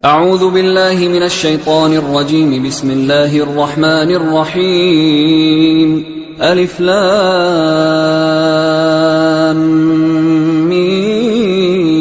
أعوذ بالله من الشيطان الرجيم. بسم الله الرحمن الرحيم. ألف لام ميم.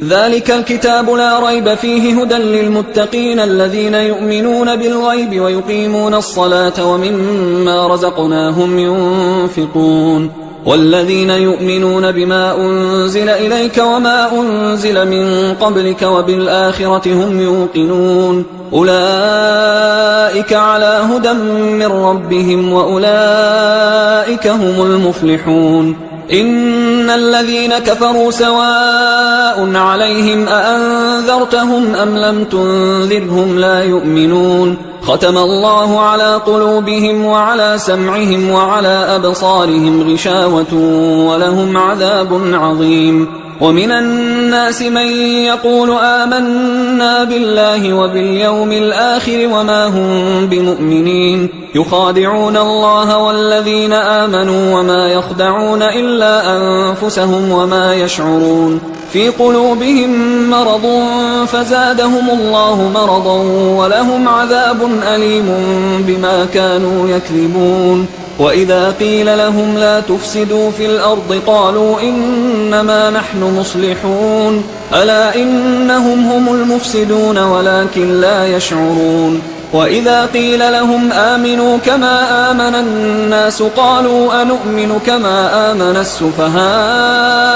ذلك الكتاب لا ريب فيه هدى للمتقين الذين يؤمنون بالغيب ويقيمون الصلاة ومما رزقناهم ينفقون والذين يؤمنون بما أنزل إليك وما أنزل من قبلك وبالآخرة هم يوقنون أولئك على هدى من ربهم وأولئك هم المفلحون. إن الذين كفروا سواء عليهم أأنذرتهم أم لم تنذرهم لا يؤمنون. ختم الله على قلوبهم وعلى سمعهم وعلى أبصارهم غشاوة ولهم عذاب عظيم. ومن الناس من يقول آمنا بالله وباليوم الآخر وما هم بمؤمنين يخادعون الله والذين آمنوا وما يخدعون إلا أنفسهم وما يشعرون. في قلوبهم مرض فزادهم الله مرضا ولهم عذاب أليم بما كانوا يكذبون. وإذا قيل لهم لا تفسدوا في الأرض قالوا إنما نحن مصلحون ألا إنهم هم المفسدون ولكن لا يشعرون. وإذا قيل لهم آمنوا كما آمن الناس قالوا أنؤمن كما آمن السفهاء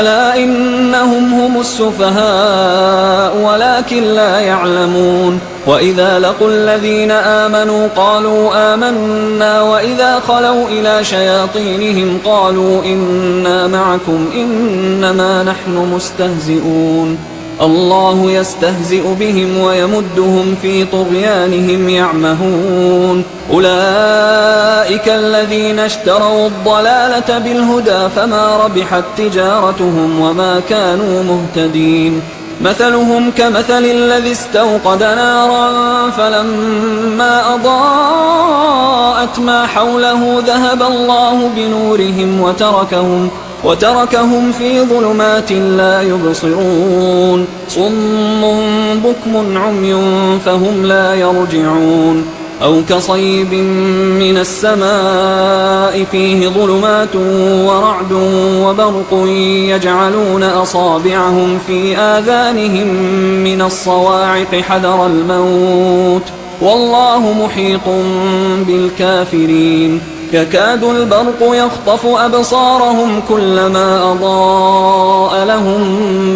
ألا إنهم هم السفهاء ولكن لا يعلمون. وإذا لقوا الذين آمنوا قالوا آمنا وإذا خلوا إلى شياطينهم قالوا إنا معكم إنما نحن مستهزئون. الله يستهزئ بهم ويمدهم في طغيانهم يعمهون. أولئك الذين اشتروا الضلالة بالهدى فما ربحت تجارتهم وما كانوا مهتدين. مثلهم كمثل الذي استوقد نارا فلما أضاءت ما حوله ذهب الله بنورهم وتركهم في ظلمات لا يبصرون. صم بكم عمي فهم لا يرجعون. أو كصيب من السماء فيه ظلمات ورعد وبرق يجعلون أصابعهم في آذانهم من الصواعق حذر الموت والله محيط بالكافرين. يكاد البرق يخطف أبصارهم كلما أضاء لهم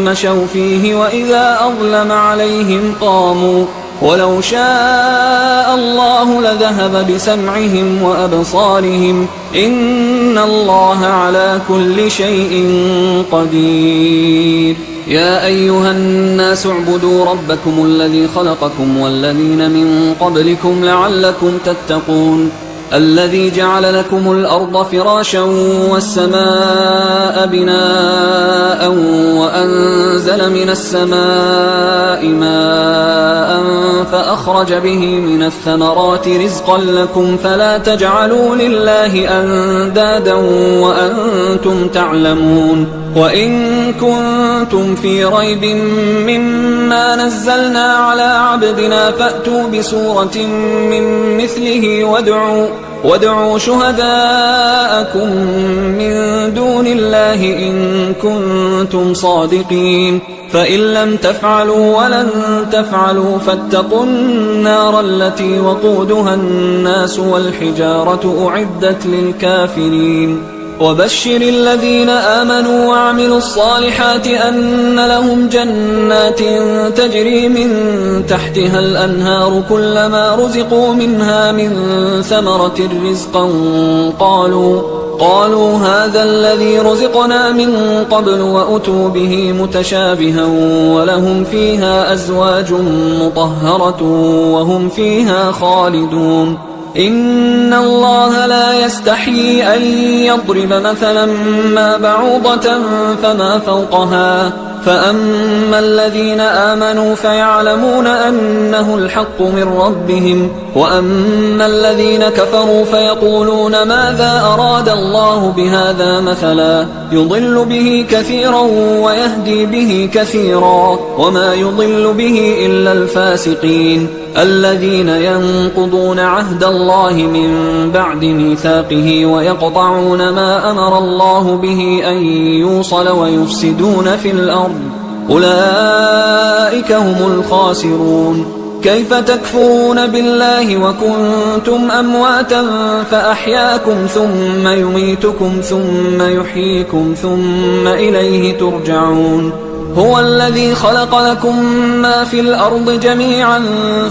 مشوا فيه وإذا أظلم عليهم قاموا ولو شاء الله لذهب بسمعهم وأبصارهم إن الله على كل شيء قدير. يا أيها الناس اعبدوا ربكم الذي خلقكم والذين من قبلكم لعلكم تتقون. الذي جعل لكم الأرض فراشا والسماء بناء وأنزل من السماء ماء فأخرج به من الثمرات رزقا لكم فلا تجعلوا لله أندادا وأنتم تعلمون. وإن كنتم في ريب مما نزلنا على عبدنا فأتوا بسورة من مثله وادعوا شهداءكم من دون الله إن كنتم صادقين. فإن لم تفعلوا ولن تفعلوا فاتقوا النار التي وقودها الناس والحجارة أعدت للكافرين. وبشر الذين آمنوا وعملوا الصالحات أن لهم جنات تجري من تحتها الأنهار كلما رزقوا منها من ثمرة رزقا قالوا هذا الذي رزقنا من قبل وأتوا به متشابها ولهم فيها أزواج مطهرة وهم فيها خالدون. إن الله لا يستحيي أن يضرب مثلا ما بعوضة فما فوقها فأما الذين آمنوا فيعلمون أنه الحق من ربهم، وأما الذين كفروا فيقولون ماذا أراد الله بهذا مثلا يضل به كثيرا ويهدي به كثيرا وما يضل به إلا الفاسقين الذين ينقضون عهد الله من بعد ميثاقه ويقطعون ما أمر الله به أن يوصل ويفسدون في الأرض أولئك هم الخاسرون. كيف تكفرون بالله وكنتم أمواتا فأحياكم ثم يميتكم ثم يحييكم ثم إليه ترجعون. هو الذي خلق لكم ما في الأرض جميعا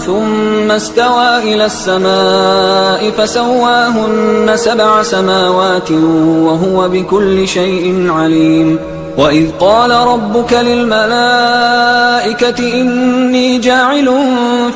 ثم استوى إلى السماء فسواهن 7 سماوات وهو بكل شيء عليم. وإذ قال ربك للملائكة إني جاعل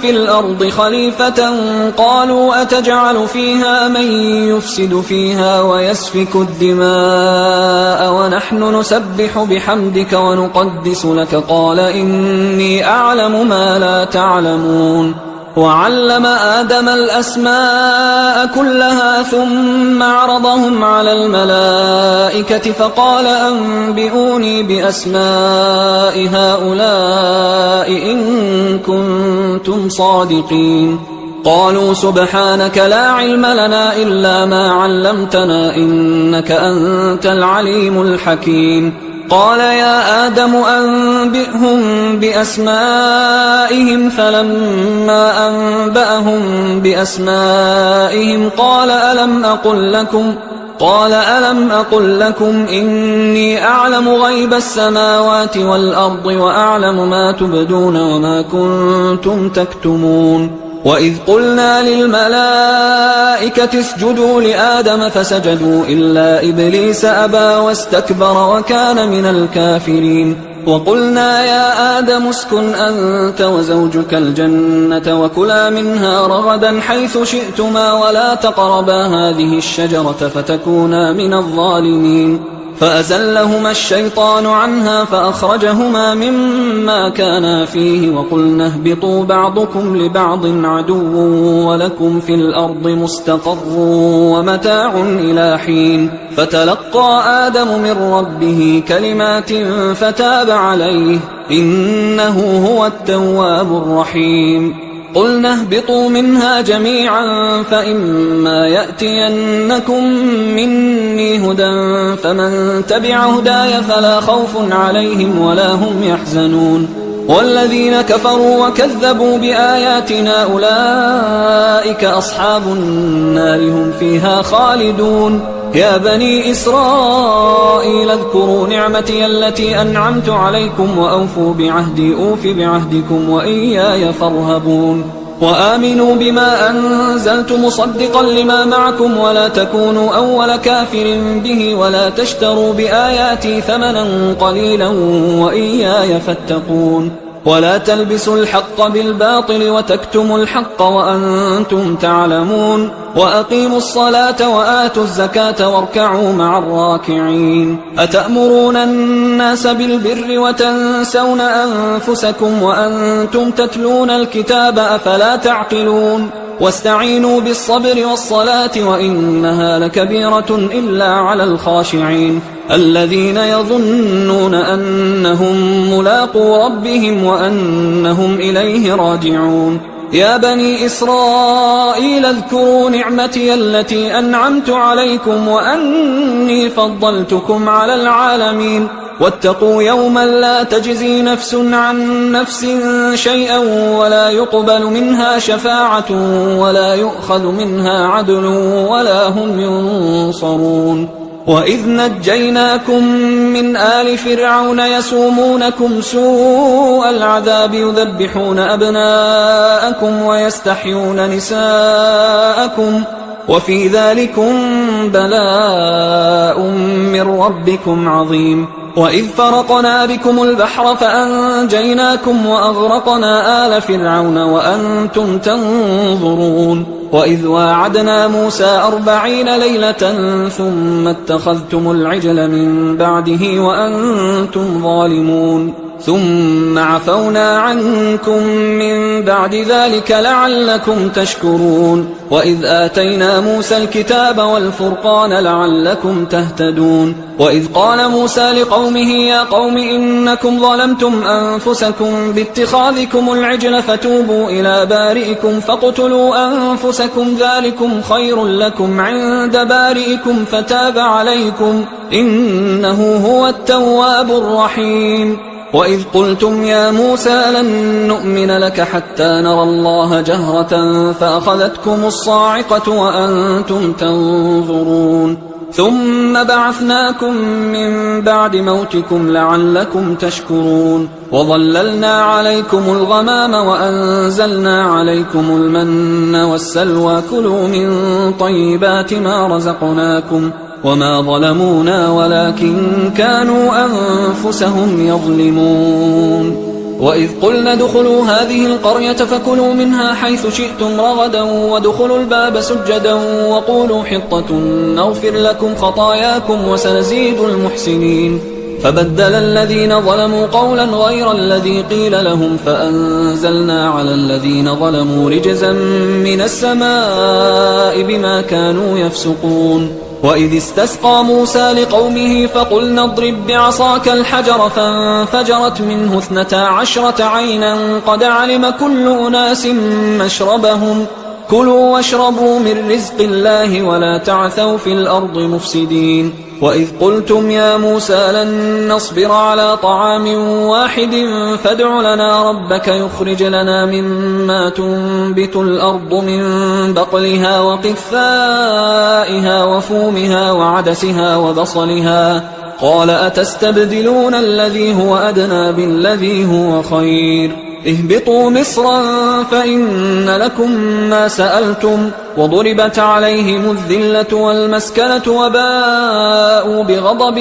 في الأرض خليفة قالوا أتجعل فيها من يفسد فيها ويسفك الدماء ونحن نسبح بحمدك ونقدس لك قال إني أعلم ما لا تعلمون. وعلم آدم الأسماء كلها ثم عرضهم على الملائكة فقال أنبئوني بأسماء هؤلاء إن كنتم صادقين. قالوا سبحانك لا علم لنا إلا ما علمتنا إنك أنت العليم الحكيم. قال يا آدم أنبئهم بأسمائهم فلما أنبأهم بأسمائهم قال ألم أقل لكم إني أعلم غيب السماوات والأرض وأعلم ما تبدون وما كنتم تكتمون. وإذ قلنا للملائكة اسجدوا لآدم فسجدوا إلا إبليس أبى واستكبر وكان من الكافرين. وقلنا يا آدم اسكن أنت وزوجك الجنة وكلا منها رغدا حيث شئتما ولا تقربا هذه الشجرة فتكونا من الظالمين. فأزلهما الشيطان عنها فأخرجهما مما كانا فيه وقلنا اهبطوا بعضكم لبعض عدو ولكم في الأرض مستقر ومتاع إلى حين. فتلقى آدم من ربه كلمات فتاب عليه إنه هو التواب الرحيم. قلنا اهبطوا منها جميعا فإما يأتينكم مني هدى فمن تبع هداي فلا خوف عليهم ولا هم يحزنون. والذين كفروا وكذبوا بآياتنا أولئك أصحاب النار هم فيها خالدون. يا بني إسرائيل اذكروا نعمتي التي أنعمت عليكم وأوفوا بعهدي أوف بعهدكم وإياي فارهبون. وآمنوا بما أنزلت مصدقا لما معكم ولا تكونوا أول كافر به ولا تشتروا بآياتي ثمنا قليلا وإياي فاتقون. ولا تلبسوا الحق بالباطل وتكتموا الحق وأنتم تعلمون. وأقيموا الصلاة وآتوا الزكاة واركعوا مع الراكعين. أتأمرون الناس بالبر وتنسون أنفسكم وأنتم تتلون الكتاب أفلا تعقلون. واستعينوا بالصبر والصلاة وإنها لكبيرة إلا على الخاشعين الذين يظنون أنهم ملاقو ربهم وأنهم إليه راجعون. يا بني إسرائيل اذكروا نعمتي التي أنعمت عليكم وأني فضلتكم على العالمين. واتقوا يوما لا تجزي نفس عن نفس شيئا ولا يقبل منها شفاعة ولا يؤخذ منها عدل ولا هم ينصرون. وإذ نجيناكم من آل فرعون يسومونكم سوء العذاب يذبحون أبناءكم ويستحيون نساءكم وفي ذلكم بلاء من ربكم عظيم. وإذ فرقنا بكم البحر فأنجيناكم وأغرقنا آل فرعون وأنتم تنظرون. وإذ واعدنا موسى 40 ليلة ثم اتخذتم العجل من بعده وأنتم ظالمون. ثم عفونا عنكم من بعد ذلك لعلكم تشكرون وإذ آتينا موسى الكتاب والفرقان لعلكم تهتدون وإذ قال موسى لقومه يا قوم إنكم ظلمتم أنفسكم باتخاذكم العجل فتوبوا إلى بارئكم فاقتلوا أنفسكم ذلكم خير لكم عند بارئكم فتاب عليكم إنه هو التواب الرحيم وإذ قلتم يا موسى لن نؤمن لك حتى نرى الله جهرة فأخذتكم الصاعقة وأنتم تنظرون ثم بعثناكم من بعد موتكم لعلكم تشكرون وظللنا عليكم الغمام وأنزلنا عليكم المن والسلوى كلوا من طيبات ما رزقناكم وما ظلمونا ولكن كانوا أنفسهم يظلمون وإذ قلنا ادخلوا هذه القرية فكلوا منها حيث شئتم رغدا وادخلوا الباب سجدا وقولوا حطة نغفر لكم خطاياكم وسنزيد المحسنين فبدل الذين ظلموا قولا غير الذي قيل لهم فأنزلنا على الذين ظلموا رجزا من السماء بما كانوا يفسقون وإذ استسقى موسى لقومه فقلنا اضرب بعصاك الحجر فانفجرت منه 12 عينا قد علم كل أناس مشربهم كلوا واشربوا من رزق الله ولا تعثوا في الأرض مفسدين وإذ قلتم يا موسى لن نصبر على طعام واحد فادع لنا ربك يخرج لنا مما تنبت الأرض من بقلها وقثائها وفومها وعدسها وبصلها قال أتستبدلون الذي هو أدنى بالذي هو خير اهبطوا مصرا فإن لكم ما سألتم وضربت عليهم الذلة والمسكنة وباءوا بغضب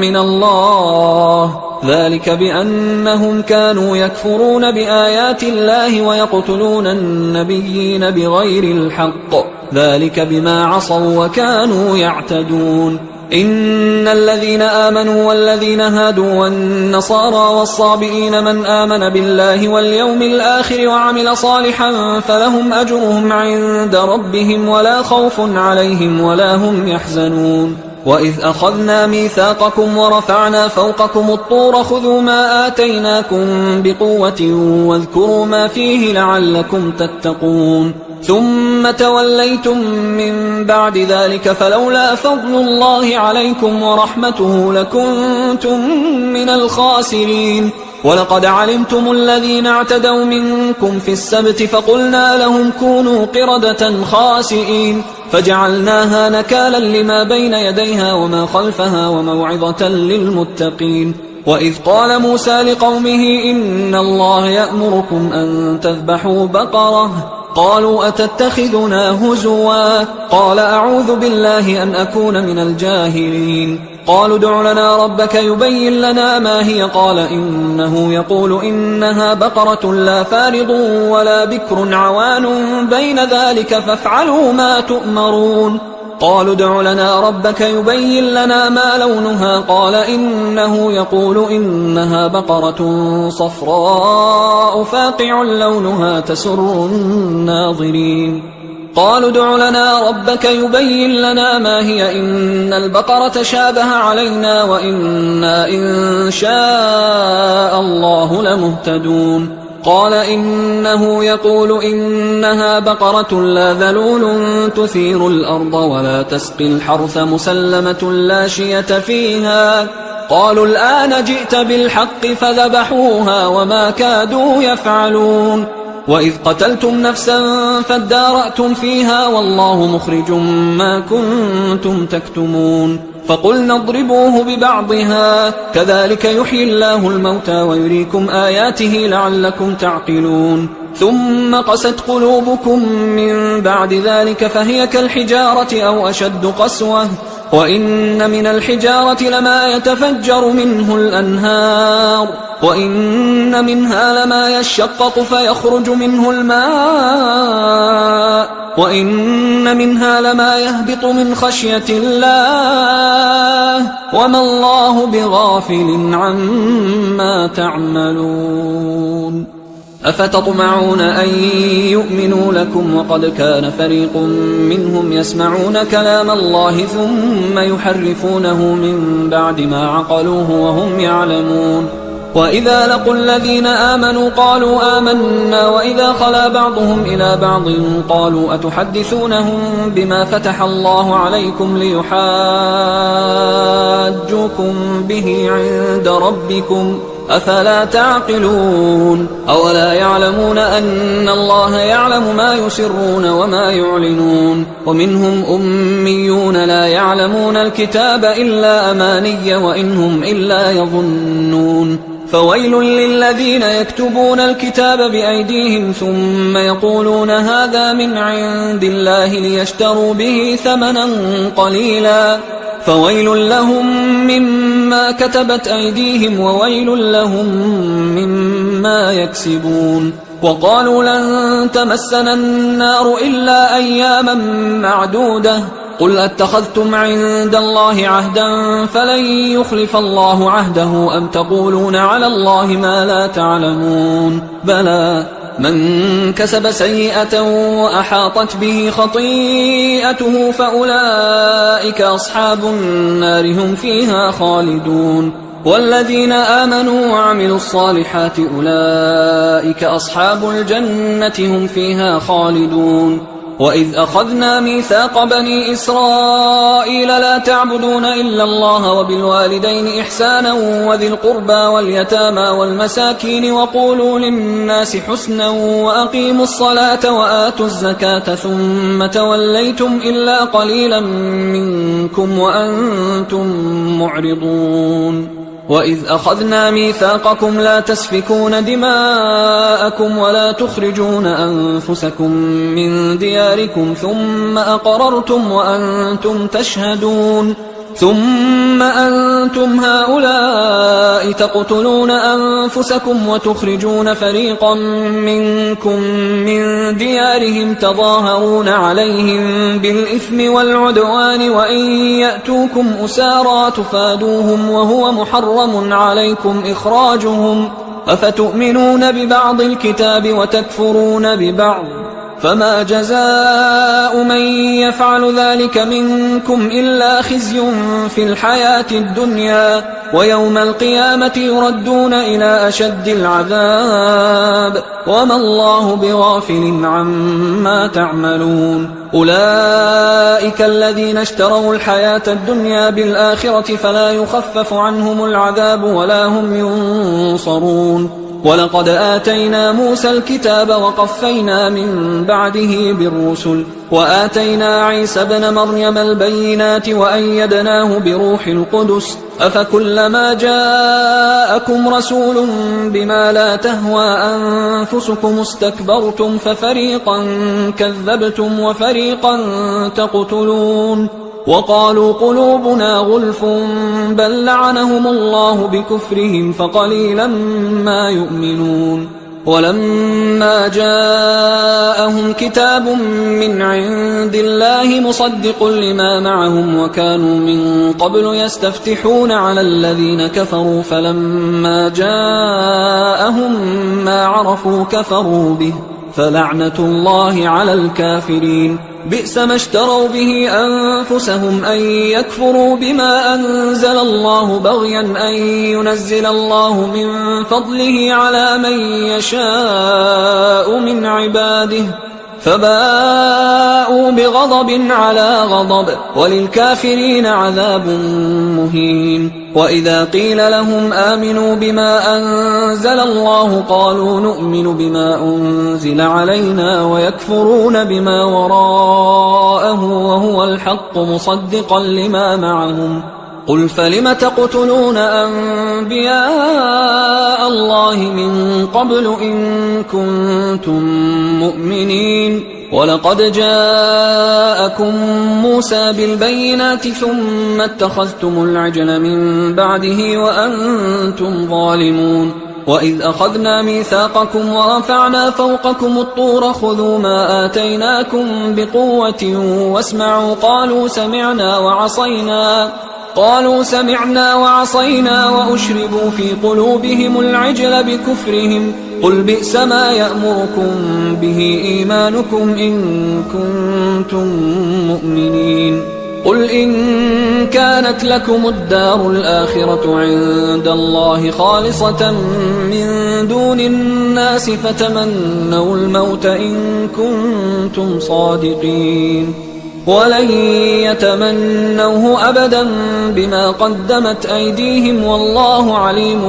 من الله ذلك بأنهم كانوا يكفرون بآيات الله ويقتلون النبيين بغير الحق ذلك بما عصوا وكانوا يعتدون إن الذين آمنوا والذين هادوا والنصارى والصابئين من آمن بالله واليوم الآخر وعمل صالحا فلهم أجرهم عند ربهم ولا خوف عليهم ولا هم يحزنون وإذ أخذنا ميثاقكم ورفعنا فوقكم الطور خذوا ما آتيناكم بقوة واذكروا ما فيه لعلكم تتقون ثم توليتم من بعد ذلك فلولا فضل الله عليكم ورحمته لكنتم من الخاسرين ولقد علمتم الذين اعتدوا منكم في السبت فقلنا لهم كونوا قردة خاسئين فجعلناها نكالا لما بين يديها وما خلفها وموعظة للمتقين وإذ قال موسى لقومه إن الله يأمركم أن تذبحوا بقرة قالوا أتتخذنا هزوا قال أعوذ بالله أن أكون من الجاهلين قالوا ادع لنا ربك يبين لنا ما هي قال إنه يقول إنها بقرة لا فارض ولا بكر عوان بين ذلك فافعلوا ما تؤمرون قالوا ادع لنا ربك يبين لنا ما لونها قال إنه يقول إنها بقرة صفراء فاقع لونها تسر الناظرين قالوا ادع لنا ربك يبين لنا ما هي إن البقرة شابه علينا وإنا إن شاء الله لمهتدون قال إنه يقول إنها بقرة لا ذلول تثير الأرض ولا تسقي الحرث مسلمة لا شية فيها قالوا الآن جئت بالحق فذبحوها وما كادوا يفعلون وإذ قتلتم نفسا فادارأتم فيها والله مخرج ما كنتم تكتمون فقلنا اضربوه ببعضها كذلك يحيي الله الموتى ويريكم آياته لعلكم تعقلون ثم قست قلوبكم من بعد ذلك فهي كالحجارة أو أشد قسوة وإن من الحجارة لما يتفجر منه الأنهار وإن منها لما يشقق فيخرج منه الماء وإن منها لما يهبط من خشية الله وما الله بغافل عما تعملون أفتطمعون أن يؤمنوا لكم وقد كان فريق منهم يسمعون كلام الله ثم يحرفونه من بعد ما عقلوه وهم يعلمون وإذا لقوا الذين آمنوا قالوا آمنا وإذا خلا بعضهم إلى بعض قالوا أتحدثونهم بما فتح الله عليكم ليحاجوكم به عند ربكم أفلا تعقلون أولا يعلمون أن الله يعلم ما يسرون وما يعلنون ومنهم أميون لا يعلمون الكتاب إلا أماني وإنهم إلا يظنون فويل للذين يكتبون الكتاب بأيديهم ثم يقولون هذا من عند الله ليشتروا به ثمنا قليلا فويل لهم مما كتبت أيديهم وويل لهم مما يكسبون وقالوا لن تمسنا النار إلا أياما معدودة قل أتخذتم عند الله عهدا فلن يخلف الله عهده أم تقولون على الله ما لا تعلمون بلى من كسب سيئة وأحاطت به خطيئته فأولئك أصحاب النار هم فيها خالدون والذين آمنوا وعملوا الصالحات أولئك أصحاب الجنة هم فيها خالدون وإذ أخذنا ميثاق بني إسرائيل لا تعبدون إلا الله وبالوالدين إحسانا وذي القربى واليتامى والمساكين وقولوا للناس حسنا وأقيموا الصلاة وآتوا الزكاة ثم توليتم إلا قليلا منكم وأنتم معرضون وإذ أخذنا ميثاقكم لا تسفكون دماءكم ولا تخرجون أنفسكم من دياركم ثم أقررتم وأنتم تشهدون ثم أنتم هؤلاء تقتلون أنفسكم وتخرجون فريقا منكم من ديارهم تظاهرون عليهم بالإثم والعدوان وإن يأتوكم أسارى تفادوهم وهو محرم عليكم إخراجهم أفتؤمنون ببعض الكتاب وتكفرون ببعض فما جزاء من يفعل ذلك منكم إلا خزي في الحياة الدنيا ويوم القيامة يردون إلى أشد العذاب وما الله بغافل عما تعملون أولئك الذين اشتروا الحياة الدنيا بالآخرة فلا يخفف عنهم العذاب ولا هم ينصرون ولقد آتينا موسى الكتاب وقفينا من بعده بالرسل وآتينا عيسى ابن مريم البينات وأيدناه بروح القدس أفكلما جاءكم رسول بما لا تهوى أنفسكم استكبرتم ففريقا كذبتم وفريقا تقتلون وقالوا قلوبنا غلف بل لعنهم الله بكفرهم فقليلا ما يؤمنون ولما جاءهم كتاب من عند الله مصدق لما معهم وكانوا من قبل يستفتحون على الذين كفروا فلما جاءهم ما عرفوا كفروا به فلعنة الله على الكافرين بئس ما اشتروا به أنفسهم أن يكفروا بما أنزل الله بغيا أن ينزل الله من فضله على من يشاء من عباده فباءوا بغضب على غضب وللكافرين عذاب مهين وإذا قيل لهم آمنوا بما أنزل الله قالوا نؤمن بما أنزل علينا ويكفرون بما وراءه وهو الحق مصدقا لما معهم قل فلم تقتلون أنبياء الله من قبل إن كنتم مؤمنين ولقد جاءكم موسى بالبينات ثم اتخذتم العجل من بعده وأنتم ظالمون وإذ أخذنا ميثاقكم ورفعنا فوقكم الطور خذوا ما آتيناكم بقوة واسمعوا قالوا سمعنا وعصينا وأشربوا في قلوبهم العجل بكفرهم قل بئس ما يأمركم به إيمانكم إن كنتم مؤمنين قل إن كانت لكم الدار الآخرة عند الله خالصة من دون الناس فتمنوا الموت إن كنتم صادقين ولن يتمنوه أبدا بما قدمت أيديهم والله عليم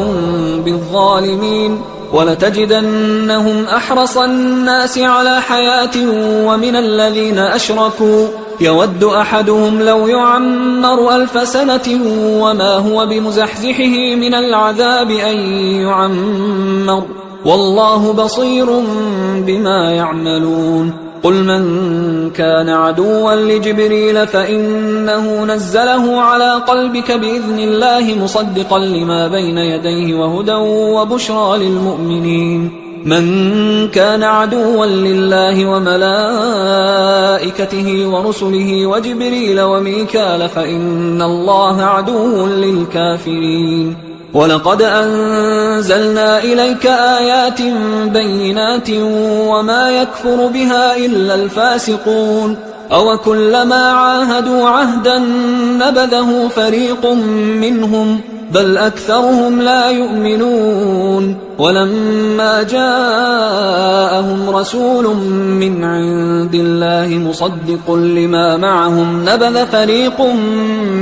بالظالمين ولتجدنهم أحرص الناس على حياة ومن الذين أشركوا يود أحدهم لو يعمر 1000 سنة وما هو بمزحزحه من العذاب أن يعمر والله بصير بما يعملون قل من كان عدوا لجبريل فإنه نزله على قلبك بإذن الله مصدقا لما بين يديه وهدى وبشرى للمؤمنين من كان عدوا لله وملائكته ورسله وجبريل وميكال فإن الله عدو للكافرين ولقد أنزلنا إليك آيات بينات وما يكفر بها إلا الفاسقون أوكلما عاهدوا عهدا نبذه فريق منهم بل أكثرهم لا يؤمنون ولما جاءهم رسول من عند الله مصدق لما معهم نبذ فريق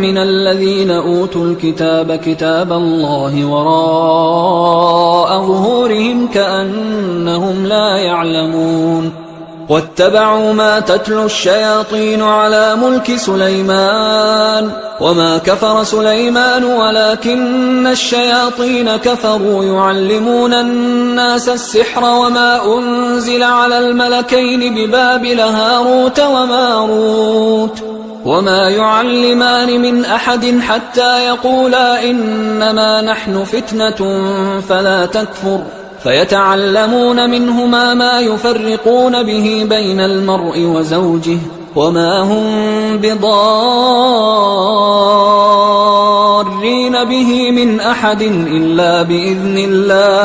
من الذين أوتوا الكتاب كتاب الله وراء ظهورهم كأنهم لا يعلمون واتبعوا ما تتلو الشياطين على ملك سليمان وما كفر سليمان ولكن الشياطين كفروا يعلمون الناس السحر وما أنزل على الملكين ببابل هاروت وماروت وما يعلمان من أحد حتى يقولا إنما نحن فتنة فلا تكفر فيتعلمون منهما ما يفرقون به بين المرء وزوجه وما هم بضارين به من أحد إلا بإذن الله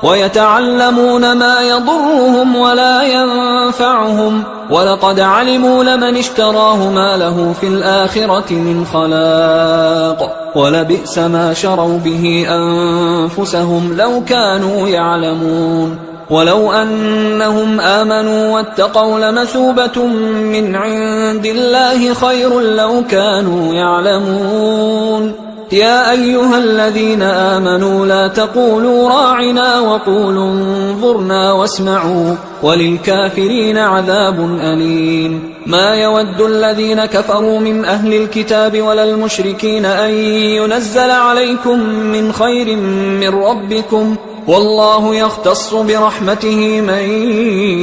ويتعلمون ما يضرهم ولا ينفعهم ولقد علموا لمن اشتراه ما له في الآخرة من خلاق ولبئس ما شروا به أنفسهم لو كانوا يعلمون ولو أنهم آمنوا واتقوا لمثوبة من عند الله خير لو كانوا يعلمون يا أيها الذين آمنوا لا تقولوا راعنا وقولوا انظرنا واسمعوا وللكافرين عذاب أليم ما يود الذين كفروا من أهل الكتاب ولا المشركين أن ينزل عليكم من خير من ربكم والله يختص برحمته من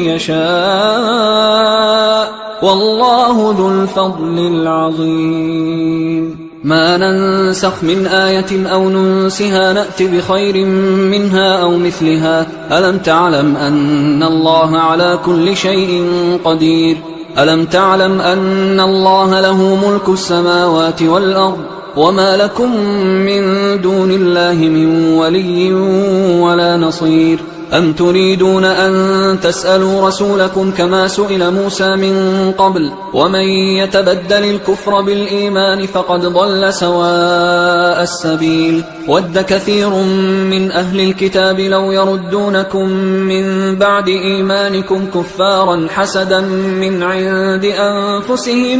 يشاء والله ذو الفضل العظيم ما ننسخ من آية أو ننسها نأت بخير منها أو مثلها ألم تعلم أن الله على كل شيء قدير ألم تعلم أن الله له ملك السماوات والأرض وما لكم من دون الله من ولي ولا نصير أم تريدون أن تسألوا رسولكم كما سئل موسى من قبل ومن يتبدل الكفر بالإيمان فقد ضل سواء السبيل ود كثير من أهل الكتاب لو يردونكم من بعد إيمانكم كفارا حسدا من عند أنفسهم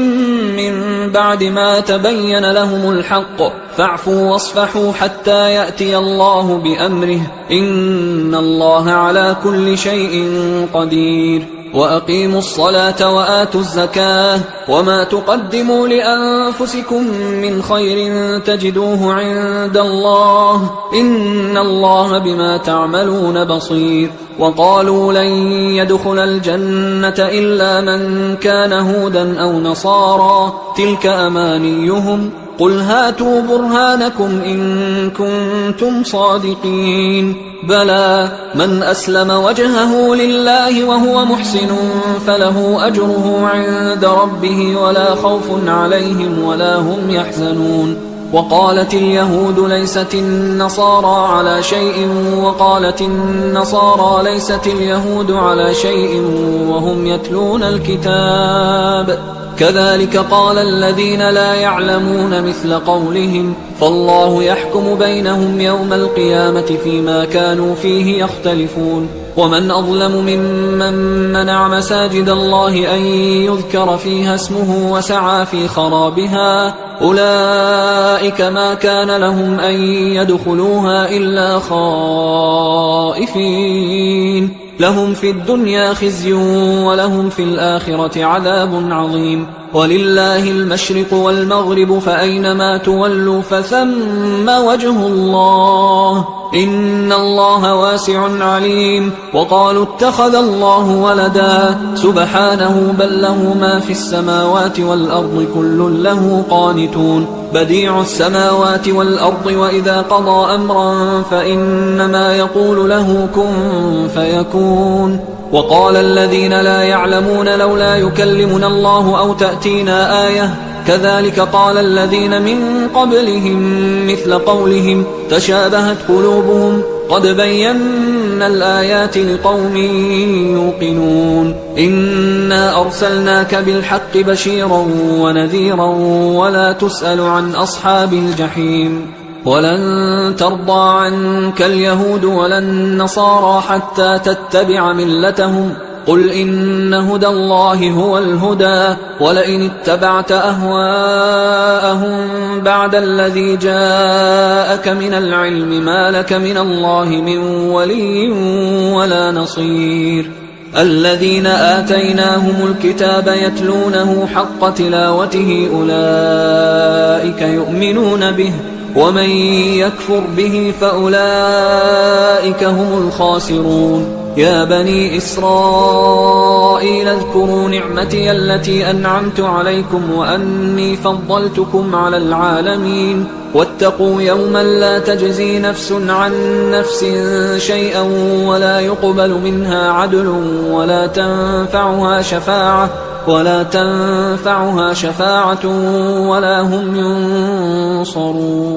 من بعد ما تبين لهم الحق فاعفوا واصفحوا حتى يأتي الله بأمره إن الله على كل شيء قدير وأقيموا الصلاة وآتوا الزكاة وما تقدموا لأنفسكم من خير تجدوه عند الله إن الله بما تعملون بصير وقالوا لن يدخل الجنة إلا من كان هودا أو نصارى تلك أمانيهم قل هاتوا برهانكم إن كنتم صادقين بلى من أسلم وجهه لله وهو محسن فله أجره عند ربه ولا خوف عليهم ولا هم يحزنون وقالت اليهود ليست النصارى على شيء وقالت النصارى ليست اليهود على شيء وهم يتلون الكتاب كذلك قال الذين لا يعلمون مثل قولهم فالله يحكم بينهم يوم القيامة فيما كانوا فيه يختلفون ومن أظلم ممن منع مساجد الله أن يذكر فيها اسمه وسعى في خرابها أولئك ما كان لهم أن يدخلوها إلا خائفين لهم في الدنيا خزي ولهم في الآخرة عذاب عظيم ولله المشرق والمغرب فأينما تولوا فثم وجه الله إن الله واسع عليم وقالوا اتخذ الله ولدا سبحانه بل له ما في السماوات والأرض كل له قانتون بديع السماوات والأرض وإذا قضى أمرا فإنما يقول له كن فيكون وقال الذين لا يعلمون لولا يكلمنا الله أو تأتينا آية كذلك قال الذين من قبلهم مثل قولهم تشابهت قلوبهم قد بينا الآيات لقوم يوقنون إنا أرسلناك بالحق بشيرا ونذيرا ولا تسأل عن أصحاب الجحيم ولن ترضى عنك اليهود ولا النصارى حتى تتبع ملتهم قل إن هدى الله هو الهدى ولئن اتبعت أهواءهم بعد الذي جاءك من العلم ما لك من الله من ولي ولا نصير الذين آتيناهم الكتاب يتلونه حق تلاوته أولئك يؤمنون به ومن يكفر به فأولئك هم الخاسرون يا بني إسرائيل اذكروا نعمتي التي أنعمت عليكم وأني فضلتكم على العالمين واتقوا يوما لا تجزي نفس عن نفس شيئا ولا يقبل منها عدل ولا تنفعها شفاعة ولا هم ينصرون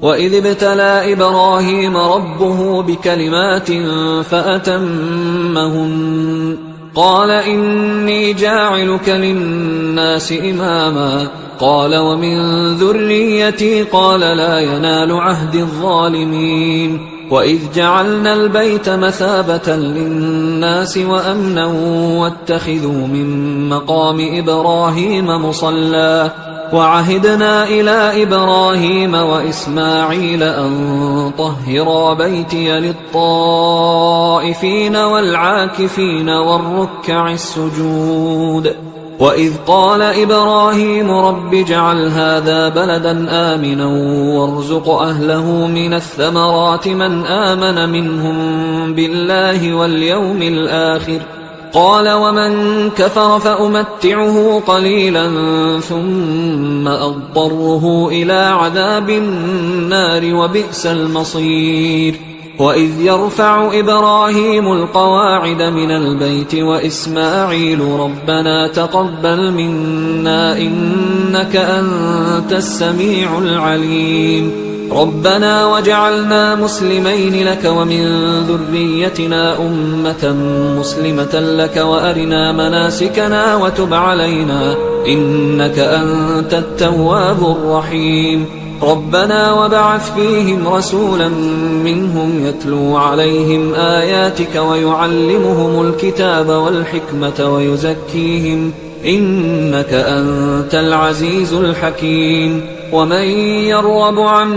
وإذ ابتلى إبراهيم ربه بكلمات فأتمهن قال إني جاعلك للناس إماما قال ومن ذريتي قال لا ينال عهد الظالمين وإذ جعلنا البيت مثابة للناس وأمنا واتخذوا من مقام إبراهيم مصلى وعهدنا إلى إبراهيم وإسماعيل أن طهرا بيتي للطائفين والعاكفين والركع السجود وإذ قال إبراهيم رب اجعل هذا بلدا آمنا وارزق أهله من الثمرات من آمن منهم بالله واليوم الآخر قال ومن كفر فأمتعه قليلا ثم أضطره إلى عذاب النار وبئس المصير وإذ يرفع إبراهيم القواعد من البيت وإسماعيل ربنا تقبل منا إنك أنت السميع العليم ربنا وجعلنا مسلمين لك ومن ذريتنا أمة مسلمة لك وأرنا مناسكنا وتب علينا إنك أنت التواب الرحيم ربنا وبعث فيهم رسولا منهم يتلو عليهم آياتك ويعلمهم الكتاب والحكمة ويزكيهم إنك أنت العزيز الحكيم ومن يرغب عن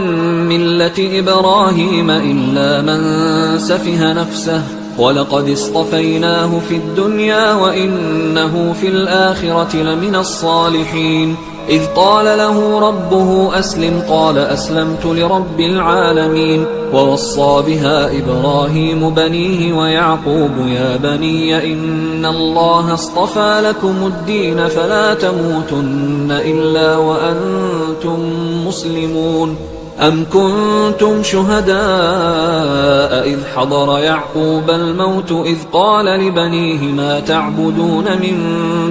ملة إبراهيم إلا من سفه نفسه ولقد اصطفيناه في الدنيا وإنه في الآخرة لمن الصالحين إذ قال له ربه أسلم قال أسلمت لرب العالمين ووصى بها إبراهيم بنيه ويعقوب يا بني إن الله اصطفى لكم الدين فلا تموتن إلا وأنتم مسلمون أم كنتم شهداء إذ حضر يعقوب الموت إذ قال لبنيه ما تعبدون من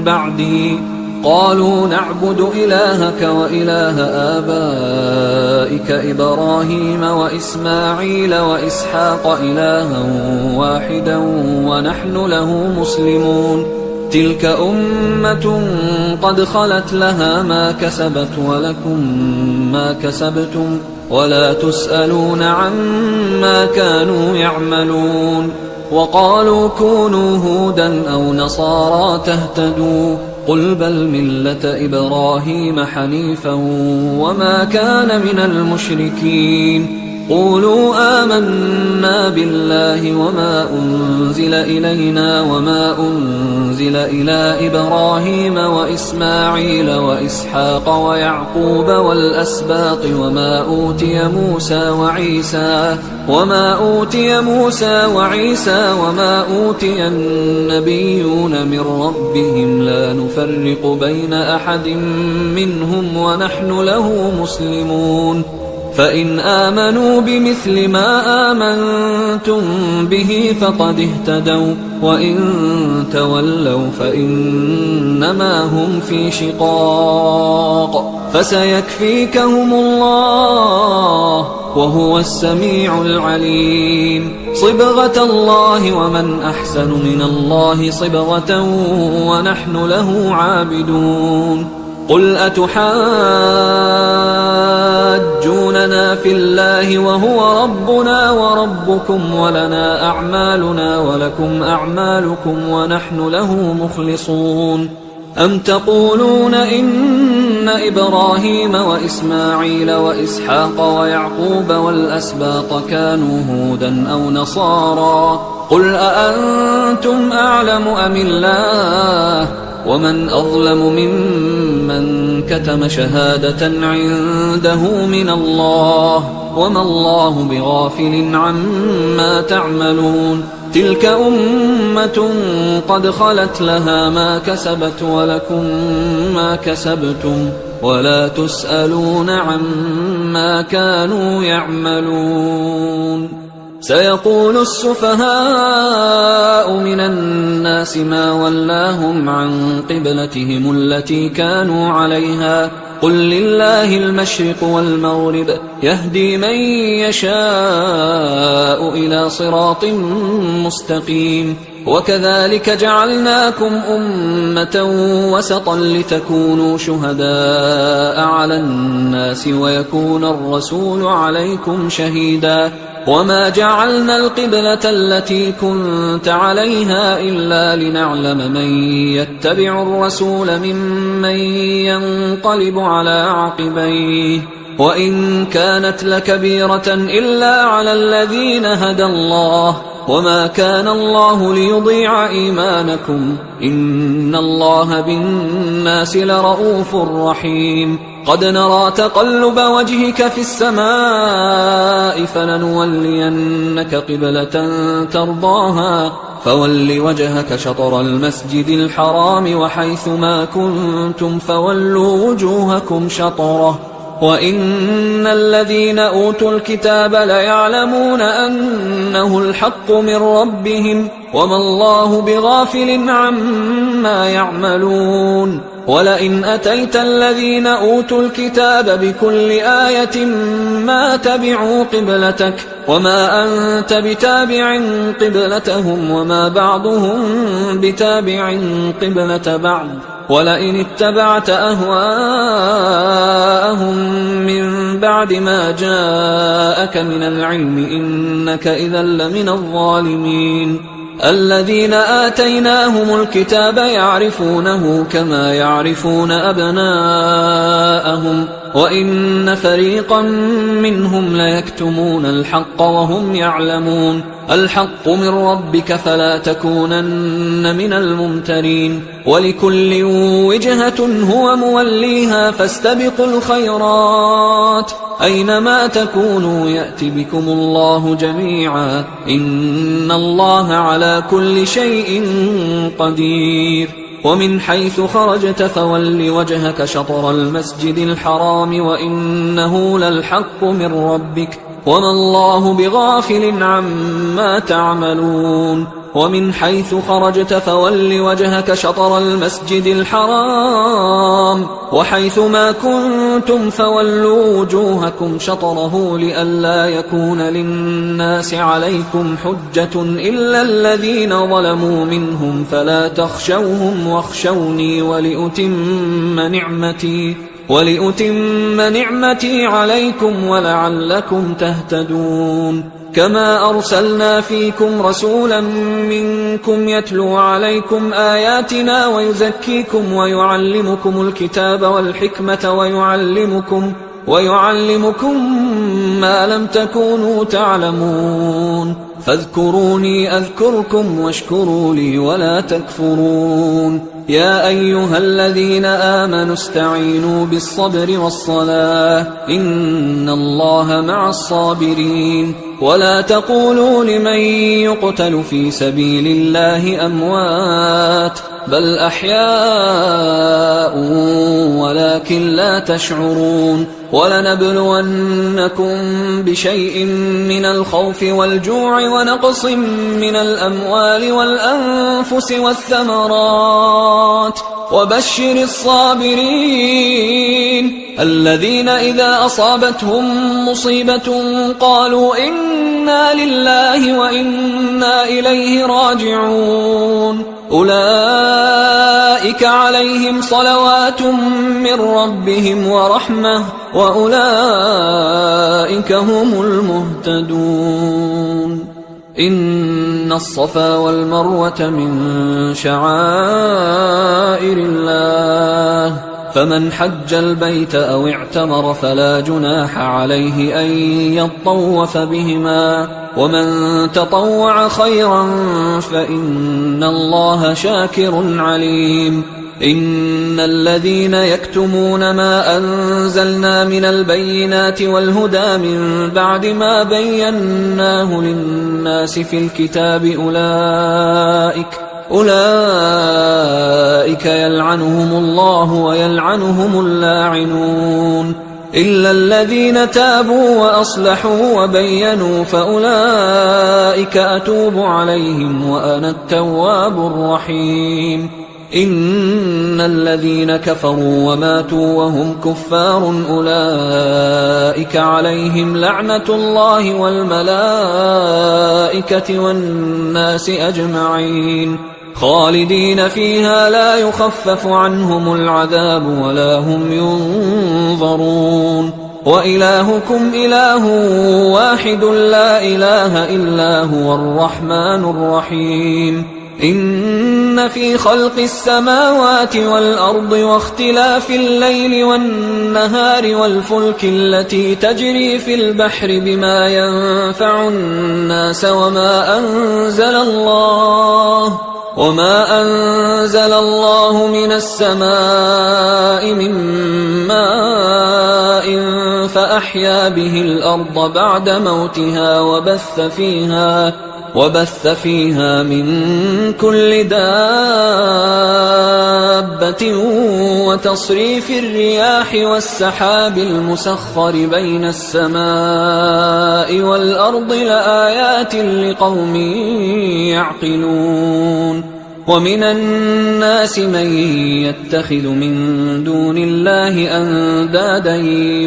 بعدي قالوا نعبد إلهك وإله آبائك إبراهيم وإسماعيل وإسحاق إلها واحدا ونحن له مسلمون تلك أمة قد خلت لها ما كسبت ولكم ما كسبتم ولا تسألون عما كانوا يعملون وقالوا كونوا هودا أو نصارى تهتدوا قل بل ملة إبراهيم حنيفا وما كان من المشركين قولوا آمنا بالله وما أنزل إلينا وما أنزل إلى إبراهيم وإسماعيل وإسحاق ويعقوب والأسباط وما أوتي موسى وعيسى وما أوتي النبيون من ربهم لا نفرق بين أحد منهم ونحن له مسلمون فإن آمنوا بمثل ما آمنتم به فقد اهتدوا وإن تولوا فإنما هم في شقاق فسيكفيكهم الله وهو السميع العليم صبغة الله ومن أحسن من الله صبغة ونحن له عابدون قل أتحاجوننا في الله وهو ربنا وربكم ولنا أعمالنا ولكم أعمالكم ونحن له مخلصون أم تقولون إن إبراهيم وإسماعيل وإسحاق ويعقوب والأسباط كانوا هودا أو نصارى قل أأنتم أعلم أم الله ومن أظلم ممن كتم شهادة عنده من الله وما الله بغافل عما تعملون تلك أمة قد خلت لها ما كسبت ولكم ما كسبتم ولا تسألون عما كانوا يعملون سيقول السفهاء من الناس ما ولاهم عن قبلتهم التي كانوا عليها قل لله المشرق والمغرب يهدي من يشاء إلى صراط مستقيم وكذلك جعلناكم أمة وسطا لتكونوا شهداء على الناس ويكون الرسول عليكم شهيدا وما جعلنا القبلة التي كنت عليها إلا لنعلم من يتبع الرسول ممن ينقلب على عقبيه وإن كانت لكبيرة إلا على الذين هدى الله وما كان الله ليضيع إيمانكم إن الله بالناس لرؤوف رحيم قد نرى تقلب وجهك في السماء فلنولينك قبلة ترضاها فول وجهك شطر المسجد الحرام وحيث ما كنتم فولوا وجوهكم شطره وإن الذين أوتوا الكتاب ليعلمون أنه الحق من ربهم وما الله بغافل عما يعملون ولئن أتيت الذين أوتوا الكتاب بكل آية ما تبعوا قبلتك وما أنت بتابع قبلتهم وما بعضهم بتابع قبلة بعض ولئن اتبعت أهواءهم من بعد ما جاءك من العلم إنك إذا لمن الظالمين الذين آتيناهم الكتاب يعرفونه كما يعرفون أبناءهم وإن فريقا منهم ليكتمون الحق وهم يعلمون الحق من ربك فلا تكونن من الممترين ولكل وجهة هو موليها فاستبقوا الخيرات أينما تكونوا يأت بكم الله جميعا إن الله على كل شيء قدير ومن حيث خرجت فول وجهك شطر المسجد الحرام وإنه للحق من ربك وما الله بغافل عما تعملون ومن حيث خرجت فول وجهك شطر المسجد الحرام وحيث ما كنتم فولوا وجوهكم شطره لئلا يكون للناس عليكم حجة إلا الذين ظلموا منهم فلا تخشوهم واخشوني ولأتم نعمتي عليكم ولعلكم تهتدون كما أرسلنا فيكم رسولا منكم يتلو عليكم آياتنا ويزكيكم ويعلمكم الكتاب والحكمة ويعلمكم ما لم تكونوا تعلمون فاذكروني أذكركم واشكروا لي ولا تكفرون يا أيها الذين آمنوا استعينوا بالصبر والصلاة إن الله مع الصابرين ولا تقولوا لمن يقتل في سبيل الله أموات بل أحياء ولكن لا تشعرون ولنبلونكم بشيء من الخوف والجوع ونقص من الأموال والأنفس والثمرات وبشر الصابرين الذين إذا أصابتهم مصيبة قالوا إنا لله وإنا إليه راجعون أولئك عليهم صلوات من ربهم ورحمة وأولئك هم المهتدون إن الصفا والمروة من شعائر الله فمن حج البيت أو اعتمر فلا جناح عليه أن يطوف بهما ومن تطوع خيرا فإن الله شاكر عليم إن الذين يكتمون ما أنزلنا من البينات والهدى من بعد ما بيناه للناس في الكتاب أولئك يلعنهم الله ويلعنهم اللاعنون إلا الذين تابوا وأصلحوا وبينوا فأولئك أتوب عليهم وأنا التواب الرحيم إن الذين كفروا وماتوا وهم كفار أولئك عليهم لعنة الله والملائكة والناس أجمعين خالدين فيها لا يخفف عنهم العذاب ولا هم ينظرون وإلهكم إله واحد لا إله إلا هو الرحمن الرحيم إن في خلق السماوات والأرض واختلاف الليل والنهار والفلك التي تجري في البحر بما ينفع الناس وما أنزل الله من السماء من ماء فأحيا به الأرض بعد موتها وبث فيها من كل دابة وتصريف الرياح والسحاب المسخر بين السماء والأرض لآيات لقوم يعقلون ومن الناس من يتخذ من دون الله أندادا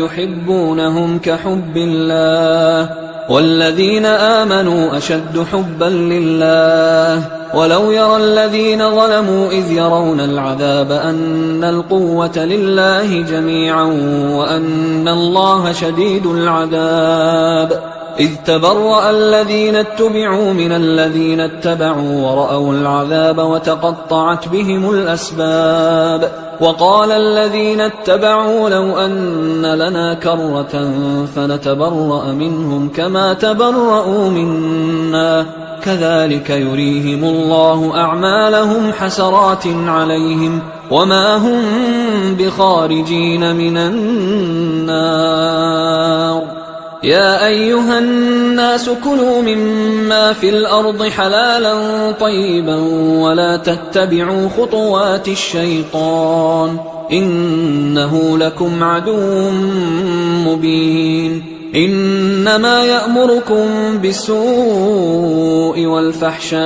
يحبونهم كحب الله والذين آمنوا أشد حبا لله ولو يرى الذين ظلموا إذ يرون العذاب أن القوة لله جميعا وأن الله شديد العذاب إذ تبرأ الذين اتبعوا من الذين اتبعوا ورأوا العذاب وتقطعت بهم الأسباب وقال الذين اتبعوا لو أن لنا كرة فنتبرأ منهم كما تبرأوا منا كذلك يريهم الله أعمالهم حسرات عليهم وما هم بخارجين من النار. يا أيها الناس كلوا مما في الأرض حلالا طيبا ولا تتبعوا خطوات الشيطان إنه لكم عدو مبين. إنما يأمركم بالسوء والفحشاء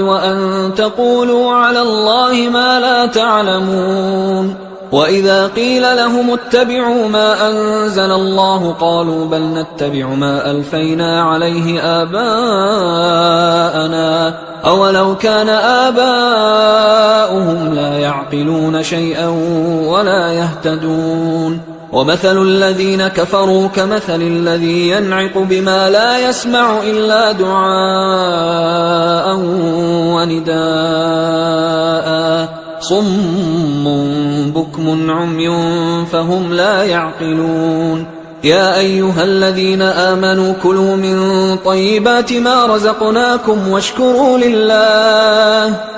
وأن تقولوا على الله ما لا تعلمون. وإذا قيل لهم اتبعوا ما أنزل الله قالوا بل نتبع ما ألفينا عليه آباءنا أولو كان آباؤهم لا يعقلون شيئا ولا يهتدون. ومثل الذين كفروا كمثل الذي ينعق بما لا يسمع إلا دعاء ونداء صم بكم عمي فهم لا يعقلون. يا أيها الذين آمنوا كلوا من طيبات ما رزقناكم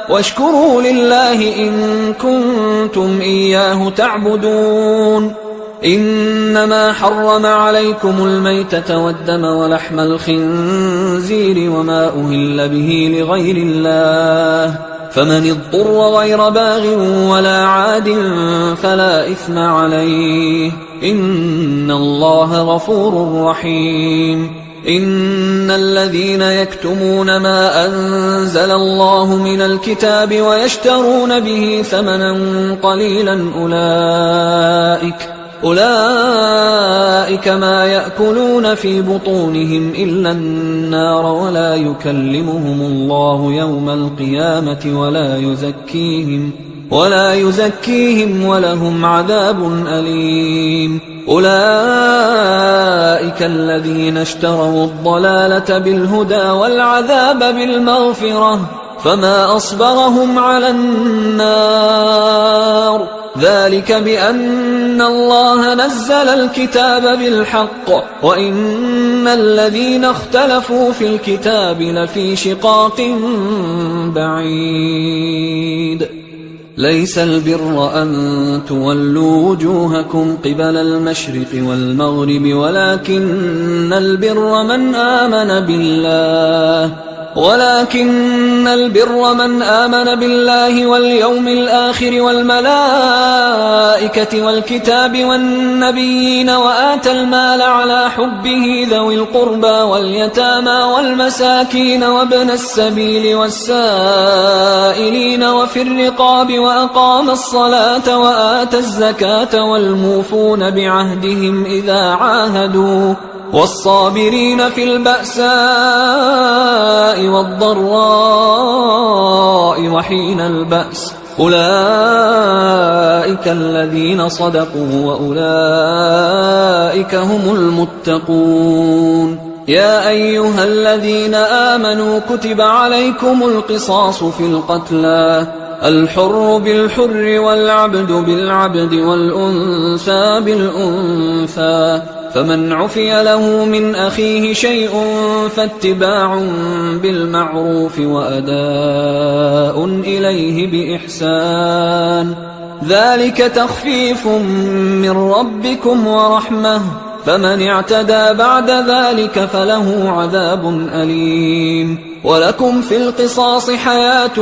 واشكروا لله إن كنتم إياه تعبدون. إنما حرم عليكم الميتة والدم ولحم الخنزير وما أهل به لغير الله فمن اضطر غير باغ ولا عاد فلا إثم عليه إن الله غفور رحيم. إن الذين يكتمون ما أنزل الله من الكتاب ويشترون به ثمنا قليلا أولئك ما يأكلون في بطونهم إلا النار ولا يكلمهم الله يوم القيامة ولا يزكيهم ولهم عذاب أليم. أولئك الذين اشتروا الضلالة بالهدى والعذاب بالمغفرة فما أصبرهم على النار ذلك بأن الله نزل الكتاب بالحق وإن الذين اختلفوا في الكتاب لفي شقاق بعيد. ليس البر أن تولوا وجوهكم قبل المشرق والمغرب ولكن البر من آمن بالله واليوم الآخر والملائكة والكتاب والنبيين وآتى المال على حبه ذوي القربى واليتامى والمساكين وابن السبيل والسائلين وفي الرقاب وأقام الصلاة وآتى الزكاة والموفون بعهدهم إذا عاهدوا والصابرين في البأساء والضراء وحين البأس أولئك الذين صدقوا وأولئك هم المتقون. يا أيها الذين آمنوا كتب عليكم القصاص في القتلى الحر بالحر والعبد بالعبد والأنثى بالأنثى فمن عفي له من أخيه شيء فاتباع بالمعروف وأداء إليه بإحسان ذلك تخفيف من ربكم ورحمة فمن اعتدى بعد ذلك فله عذاب أليم. ولكم في القصاص حياة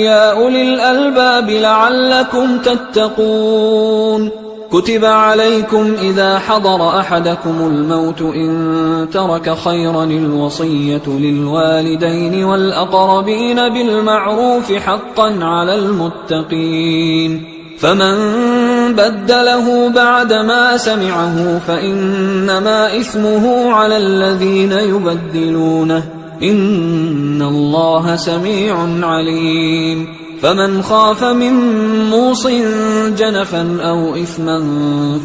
يا أولي الألباب لعلكم تتقون. كتب عليكم إذا حضر أحدكم الموت إن ترك خيرا الوصية للوالدين والأقربين بالمعروف حقا على المتقين فمن بدله بعدما سمعه فإنما إثمه على الذين يبدلونه إن الله سميع عليم. فمن خاف من موص جنفا أو إثما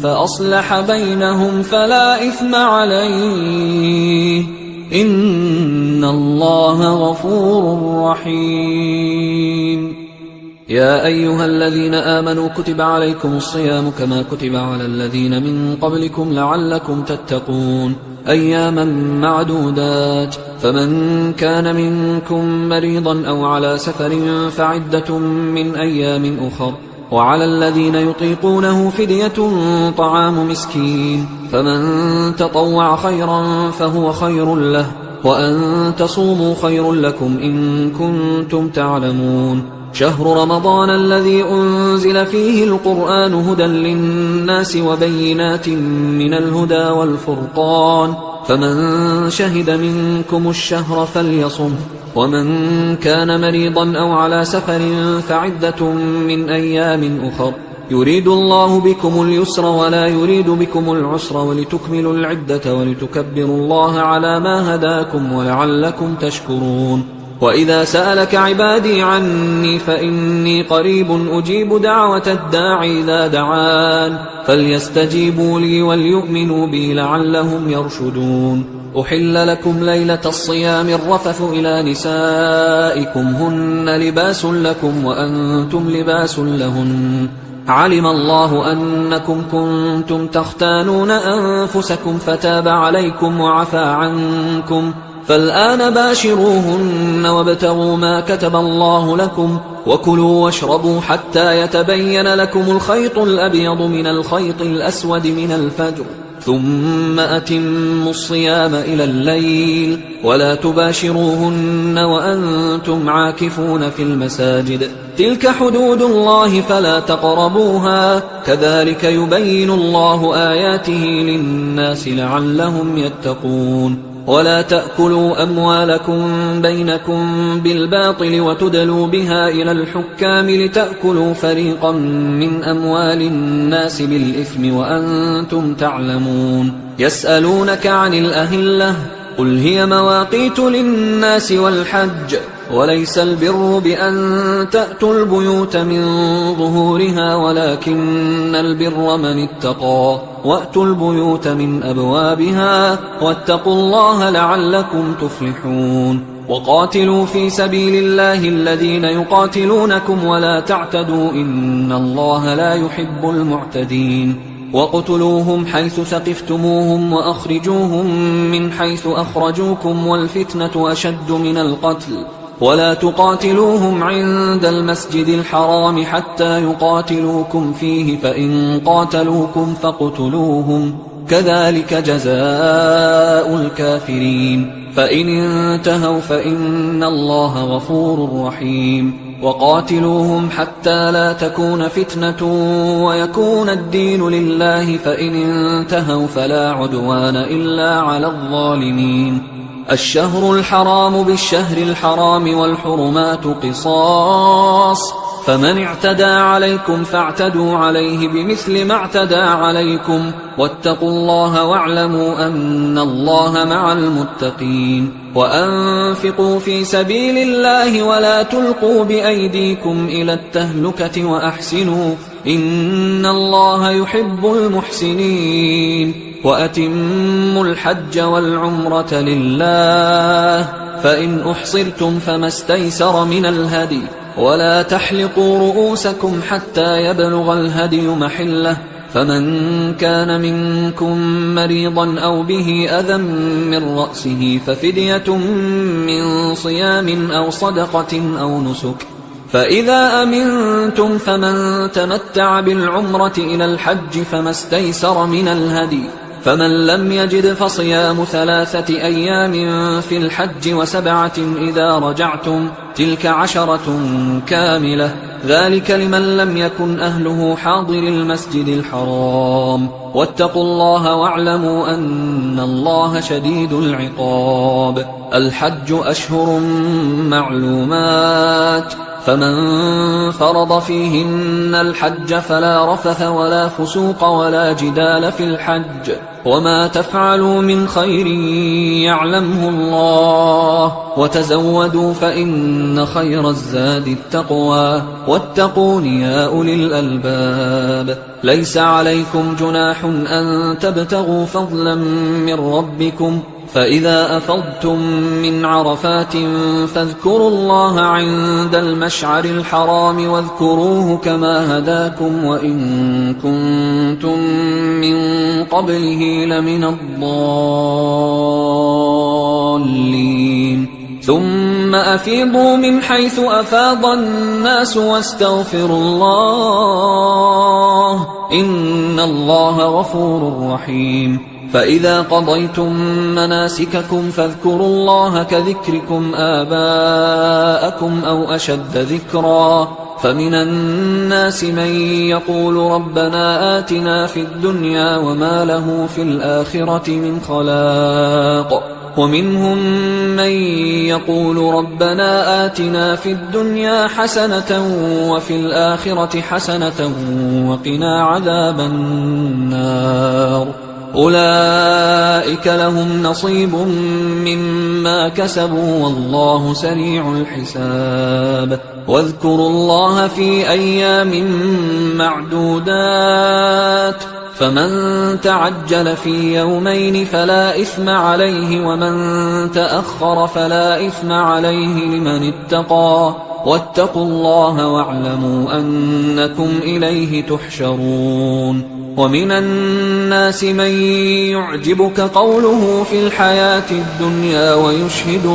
فأصلح بينهم فلا إثم عليه إن الله غفور رحيم. يا أيها الذين آمنوا كتب عليكم الصيام كما كتب على الذين من قبلكم لعلكم تتقون أياما معدودات فمن كان منكم مريضا أو على سفر فعدة من أيام أخر وعلى الذين يطيقونه فدية طعام مسكين فمن تطوع خيرا فهو خير له وأن تصوموا خير لكم إن كنتم تعلمون شهر رمضان الذي أنزل فيه القرآن هدى للناس وبينات من الهدى والفرقان فمن شهد منكم الشهر فليصم ومن كان مريضا أو على سفر فعدة من أيام أخر يريد الله بكم اليسر ولا يريد بكم العسر ولتكملوا العدة ولتكبروا الله على ما هداكم ولعلكم تشكرون وإذا سألك عبادي عني فإني قريب أجيب دعوة الداعي إذا دعان فليستجيبوا لي وليؤمنوا بي لعلهم يرشدون أحل لكم ليلة الصيام الرفث إلى نسائكم هن لباس لكم وأنتم لباس لهن علم الله أنكم كنتم تختانون أنفسكم فتاب عليكم وعفى عنكم فالآن باشروهن وابتغوا ما كتب الله لكم وكلوا واشربوا حتى يتبين لكم الخيط الأبيض من الخيط الأسود من الفجر ثم أتموا الصيام إلى الليل ولا تباشروهن وأنتم عاكفون في المساجد تلك حدود الله فلا تقربوها كذلك يبين الله آياته للناس لعلهم يتقون ولا تأكلوا أموالكم بينكم بالباطل وتدلوا بها إلى الحكام لتأكلوا فريقا من أموال الناس بالإثم وأنتم تعلمون يسألونك عن الأهلة قل هي مواقيت للناس والحج وليس البر بأن تأتوا البيوت من ظهورها ولكن البر من اتقى وأتوا البيوت من أبوابها واتقوا الله لعلكم تفلحون وقاتلوا في سبيل الله الذين يقاتلونكم ولا تعتدوا إن الله لا يحب المعتدين وقتلوهم حيث ثقفتموهم وأخرجوهم من حيث أخرجوكم والفتنة أشد من القتل ولا تقاتلوهم عند المسجد الحرام حتى يقاتلوكم فيه فإن قاتلوكم فاقتلوهم كذلك جزاء الكافرين فإن انتهوا فإن الله غفور رحيم وقاتلوهم حتى لا تكون فتنة ويكون الدين لله فإن انتهوا فلا عدوان إلا على الظالمين الشهر الحرام بالشهر الحرام والحرمات قصاص فمن اعتدى عليكم فاعتدوا عليه بمثل ما اعتدى عليكم واتقوا الله واعلموا أن الله مع المتقين وأنفقوا في سبيل الله ولا تلقوا بأيديكم إلى التهلكة وأحسنوا إن الله يحب المحسنين وأتموا الحج والعمرة لله فإن أحصرتم فما استيسر من الهدي ولا تحلقوا رؤوسكم حتى يبلغ الهدي محله فمن كان منكم مريضا أو به أذى من رأسه ففدية من صيام أو صدقة أو نسك فإذا أمنتم فمن تمتع بالعمرة إلى الحج فما استيسر من الهدي فمن لم يجد فصيام 3 أيام في الحج و7 إذا رجعتم تلك 10 كاملة ذلك لمن لم يكن أهله حاضر المسجد الحرام واتقوا الله واعلموا أن الله شديد العقاب الحج أشهر معلومات فمن فرض فيهن الحج فلا رفث ولا فسوق ولا جدال في الحج وما تفعلوا من خير يعلمه الله وتزودوا فإن خير الزاد التقوى واتقون يا أولي الألباب ليس عليكم جناح أن تبتغوا فضلا من ربكم فإذا أفضتم من عرفات فاذكروا الله عند المشعر الحرام واذكروه كما هداكم وإن كنتم من قبله لمن الضالين ثم أفيضوا من حيث أفاض الناس واستغفروا الله إن الله غفور رحيم فإذا قضيتم مناسككم فاذكروا الله كذكركم آباءكم أو أشد ذكرا فمن الناس من يقول ربنا آتنا في الدنيا وما له في الآخرة من خلاق ومنهم من يقول ربنا آتنا في الدنيا حسنة وفي الآخرة حسنة وقنا عذاب النار أولئك لهم نصيب مما كسبوا والله سريع الحساب واذكروا الله في أيام معدودات فمن تعجل في يومين فلا إثم عليه ومن تأخر فلا إثم عليه لمن اتقى واتقوا الله واعلموا أنكم إليه تحشرون ومن الناس من يعجبك قوله في الحياة الدنيا ويشهد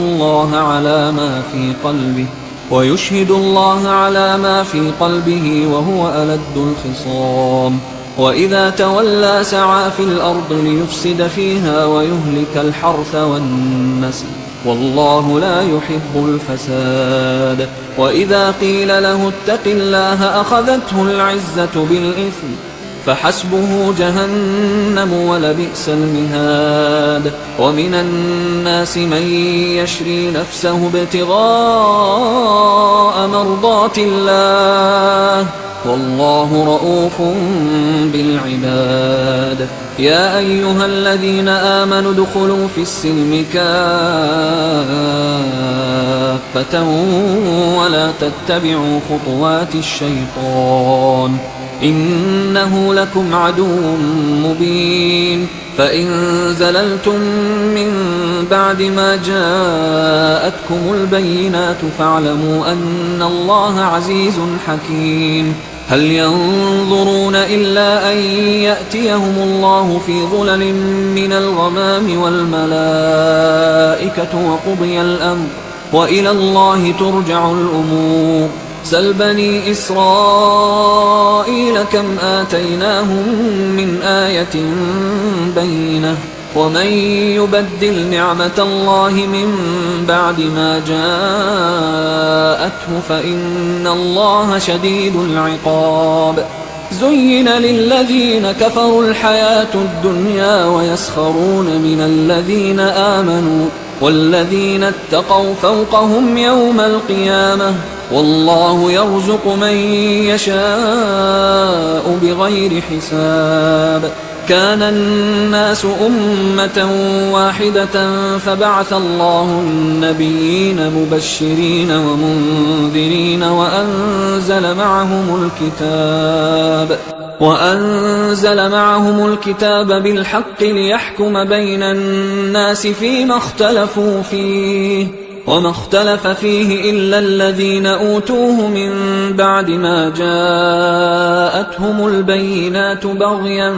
الله على ما في قلبه وهو ألد الخصام وإذا تولى سعى في الأرض ليفسد فيها ويهلك الحرث والنسل والله لا يحب الفساد وإذا قيل له اتق الله أخذته العزة بالإثم فحسبه جهنم ولبئس المهاد ومن الناس من يشري نفسه ابتغاء مرضات الله والله رؤوف بالعباد يا أيها الذين آمنوا ادخلوا في السلم كافة ولا تتبعوا خطوات الشيطان إنه لكم عدو مبين فإن زللتم من بعد ما جاءتكم البينات فاعلموا أن الله عزيز حكيم هل ينظرون إلا أن يأتيهم الله في ظلل من الغمام والملائكة وقضي الأمر وإلى الله ترجع الأمور سل بني إسرائيل كم آتيناهم من آية بينة ومن يبدل نعمة الله من بعد ما جاءته فإن الله شديد العقاب زين للذين كفروا الحياة الدنيا ويسخرون من الذين آمنوا والذين اتقوا فوقهم يوم القيامة والله يرزق من يشاء بغير حساب كان الناس أمة واحدة فبعث الله النبيين مبشرين ومنذرين وأنزل معهم الكتاب بالحق ليحكم بين الناس فيما اختلفوا فيه وما اختلف فيه إلا الذين أوتوه من بعد ما جاءتهم البينات بغيا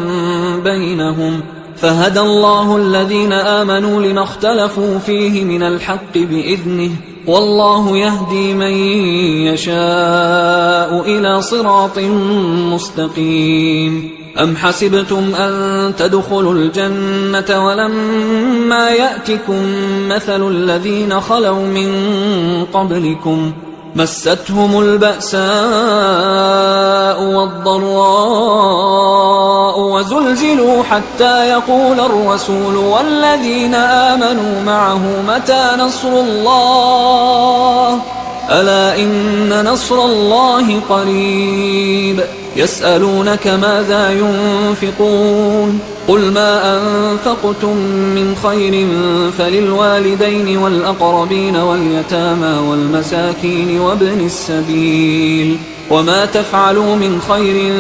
بينهم فهدى الله الذين آمنوا لما اختلفوا فيه من الحق بإذنه والله يهدي من يشاء إلى صراط مستقيم أم حسبتم أن تدخلوا الجنة ولما يأتكم مثل الذين خلوا من قبلكم مستهم البأساء والضراء وزلزلوا حتى يقول الرسول والذين آمنوا معه متى نصر الله ألا إن نصر الله قريب يسألونك ماذا ينفقون قل ما أنفقتم من خير فللوالدين والأقربين واليتامى والمساكين وابن السبيل وما تفعلوا من خير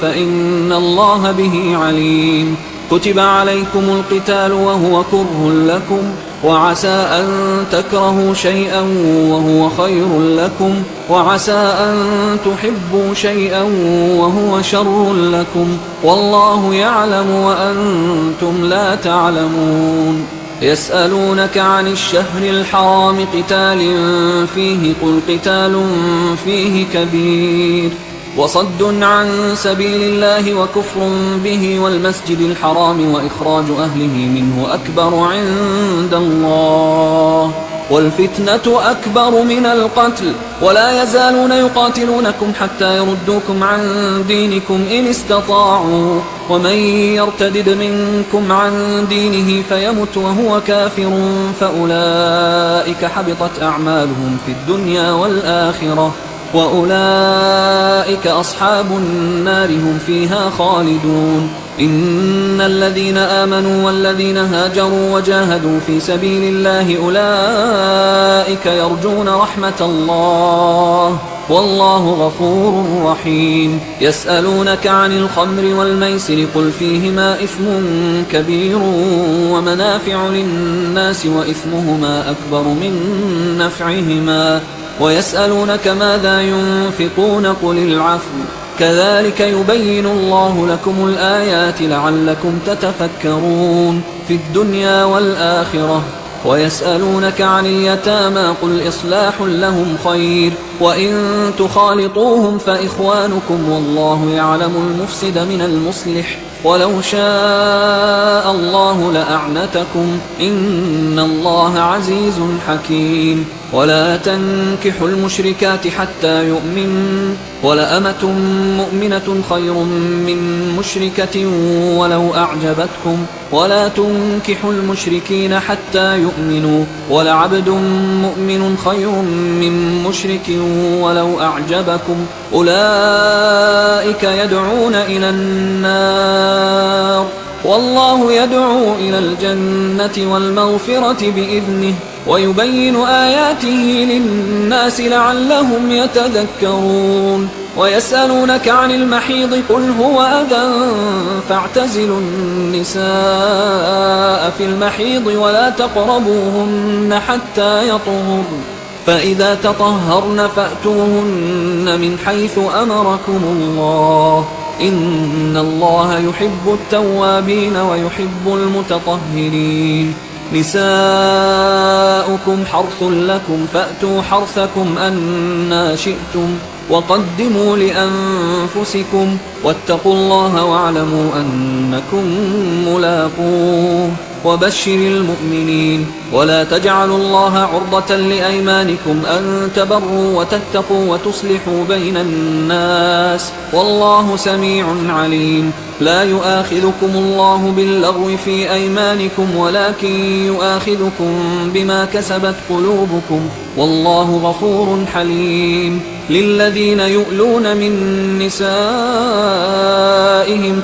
فإن الله به عليم كتب عليكم القتال وهو كره لكم، وعسى أن تكرهوا شيئا وهو خير لكم، وعسى أن تحبوا شيئا وهو شر لكم، والله يعلم وأنتم لا تعلمون. يسألونك عن الشهر الحرام قتال فيه، قل قتال فيه كبير، وصد عن سبيل الله وكفر به والمسجد الحرام وإخراج أهله منه أكبر عند الله، والفتنة أكبر من القتل، ولا يزالون يقاتلونكم حتى يردوكم عن دينكم إن استطاعوا، ومن يرتدد منكم عن دينه فيمت وهو كافر فأولئك حبطت أعمالهم في الدنيا والآخرة، وأولئك أصحاب النار هم فيها خالدون. إن الذين آمنوا والذين هاجروا وجاهدوا في سبيل الله أولئك يرجون رحمة الله، والله غفور رحيم. يسألونك عن الخمر والميسر قل فيهما إثم كبير ومنافع للناس وإثمهما أكبر من نفعهما، ويسألونك ماذا ينفقون قل العفو، كذلك يبين الله لكم الآيات لعلكم تتفكرون في الدنيا والآخرة. ويسألونك عن اليتامى قل إصلاح لهم خير، وإن تخالطوهم فإخوانكم والله يعلم المفسد من المصلح، ولو شاء الله لأعنتكم إن الله عزيز حكيم. ولا تنكحوا المشركات حتى يؤمنوا، ولأمة مؤمنة خير من مشركة ولو أعجبتكم، ولا تنكحوا المشركين حتى يؤمنوا، ولعبد مؤمن خير من مشرك ولو أعجبكم، أولئك يدعون إلى النار والله يدعو إلى الجنة والمغفرة بإذنه، ويبين آياته للناس لعلهم يتذكرون. ويسألونك عن المحيض قل هو أذى فاعتزلوا النساء في المحيض ولا تقربوهن حتى يطهرن، فإذا تطهرن فأتوهن من حيث أمركم الله، إن الله يحب التوابين ويحب المتطهرين. نساؤكم حرث لكم فأتوا حرثكم أنى شئتم، وقدموا لأنفسكم واتقوا الله واعلموا أنكم ملاقوه، وبشر المؤمنين. ولا تجعلوا الله عرضة لأيمانكم أن تبروا وتتقوا وتصلحوا بين الناس، والله سميع عليم. لا يؤاخذكم الله باللغو في أيمانكم ولكن يؤاخذكم بما كسبت قلوبكم، والله غفور حليم. للذين يؤلون من نسائهم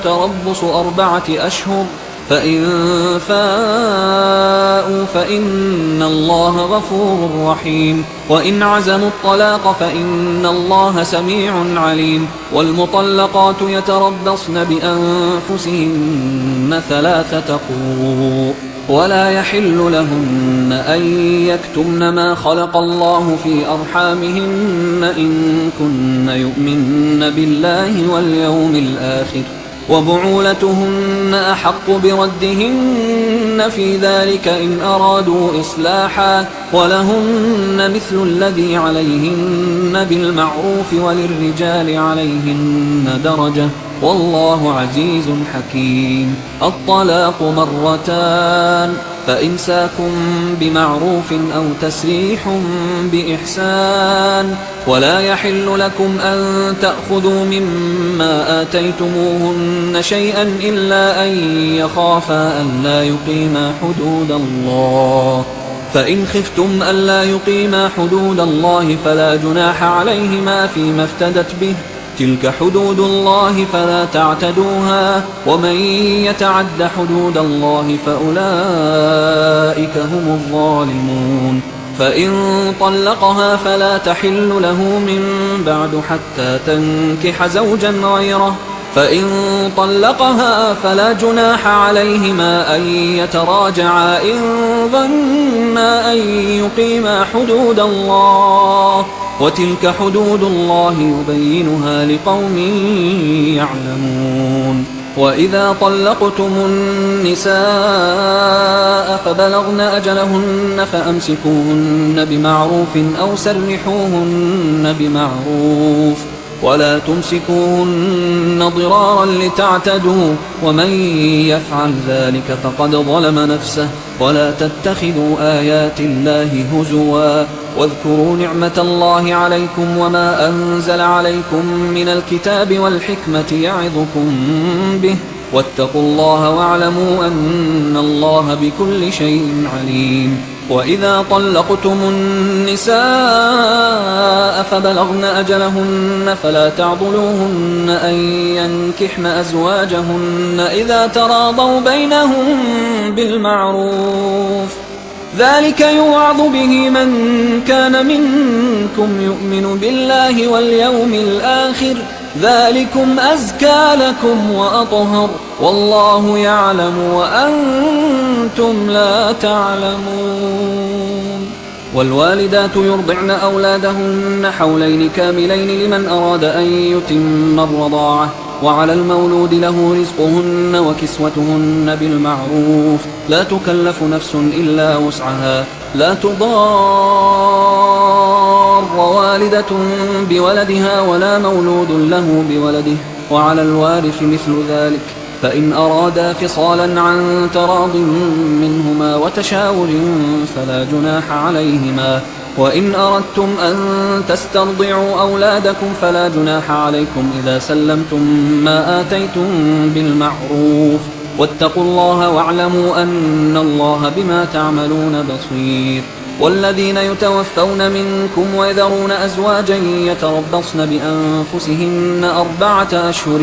تربص 4 أشهر، فإن فاءوا فإن الله غفور رحيم، وإن عزموا الطلاق فإن الله سميع عليم. والمطلقات يتربصن بأنفسهن 3 قروء، ولا يحل لهن أن يكتمن ما خلق الله في أرحامهن إن كن يؤمن بالله واليوم الآخر، وبعولتهن أحق بردهن في ذلك إن أرادوا إصلاحا، ولهن مثل الذي عليهن بالمعروف وللرجال عليهن درجة، والله عزيز حكيم. الطلاق 2، فإمساكم بمعروف أو تسريح بإحسان، ولا يحل لكم أن تأخذوا مما آتيتموهن شيئا إلا أن يخافا ألا يقيما حدود الله، فإن خفتم ألا يقيما حدود الله فلا جناح عليهما فيما افتدت به، تلك حدود الله فلا تعتدوها، ومن يتعد حدود الله فأولئك هم الظالمون. فإن طلقها فلا تحل له من بعد حتى تنكح زوجا غيره، فإن طلقها فلا جناح عليهما أن يتراجعا إن ظنا أن يقيما حدود الله، وتلك حدود الله يبينها لقوم يعلمون. وإذا طلقتم النساء فبلغن أجلهن فأمسكوهن بمعروف أو سرحوهن بمعروف، ولا تمسكوهن ضرارا لتعتدوا، ومن يفعل ذلك فقد ظلم نفسه. ولا تتخذوا آيات الله هزوا، واذكروا نعمة الله عليكم وما أنزل عليكم من الكتاب والحكمة يعظكم به، واتقوا الله واعلموا أن الله بكل شيء عليم. وإذا طلقتم النساء فبلغن أجلهن فلا تعضلوهن أن ينكحن أزواجهن إذا تراضوا بينهم بالمعروف، ذلك يوعظ به من كان منكم يؤمن بالله واليوم الآخر، ذلكم أزكى لكم وأطهر، والله يعلم وأنتم لا تعلمون. والوالدات يرضعن أولادهن حولين كاملين لمن أراد أن يتم الرضاعة، وعلى المولود له رزقهن وكسوتهن بالمعروف، لا تكلف نفس إلا وسعها، لا تضار والدة بولدها ولا مولود له بولده، وعلى الوارث مثل ذلك، فإن أرادا فصالا عن تراض منهما وتشاور فلا جناح عليهما. وإن أردتم أن تسترضعوا أولادكم فلا جناح عليكم إذا سلمتم ما آتيتم بالمعروف، واتقوا الله واعلموا أن الله بما تعملون بصير. والذين يتوفون منكم ويذرون أزواجا يتربصن بأنفسهن 4 أشهر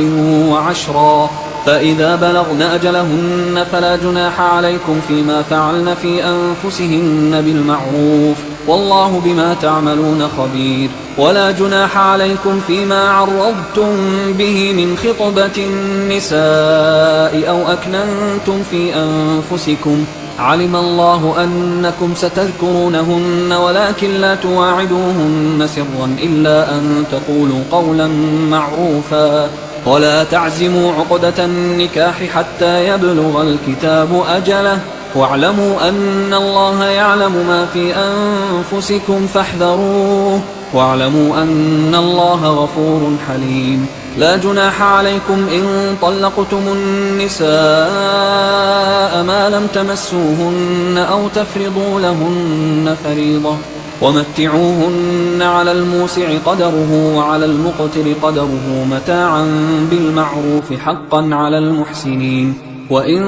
وعشرا، فإذا بلغن أجلهن فلا جناح عليكم فيما فعلن في أنفسهن بالمعروف، والله بما تعملون خبير. ولا جناح عليكم فيما عرضتم به من خطبة النساء أو أكننتم في أنفسكم، علم الله أنكم ستذكرونهن ولكن لا تواعدوهن سرا إلا أن تقولوا قولا معروفا. ولا تعزموا عقدة النكاح حتى يبلغ الكتاب أجله، واعلموا أن الله يعلم ما في أنفسكم فاحذروه، واعلموا أن الله غفور حليم. لا جناح عليكم إن طلقتم النساء ما لم تمسوهن أو تفرضوا لهن فريضة، ومتعوهن على الموسع قدره وعلى المقتر قدره متاعا بالمعروف حقا على المحسنين. وإن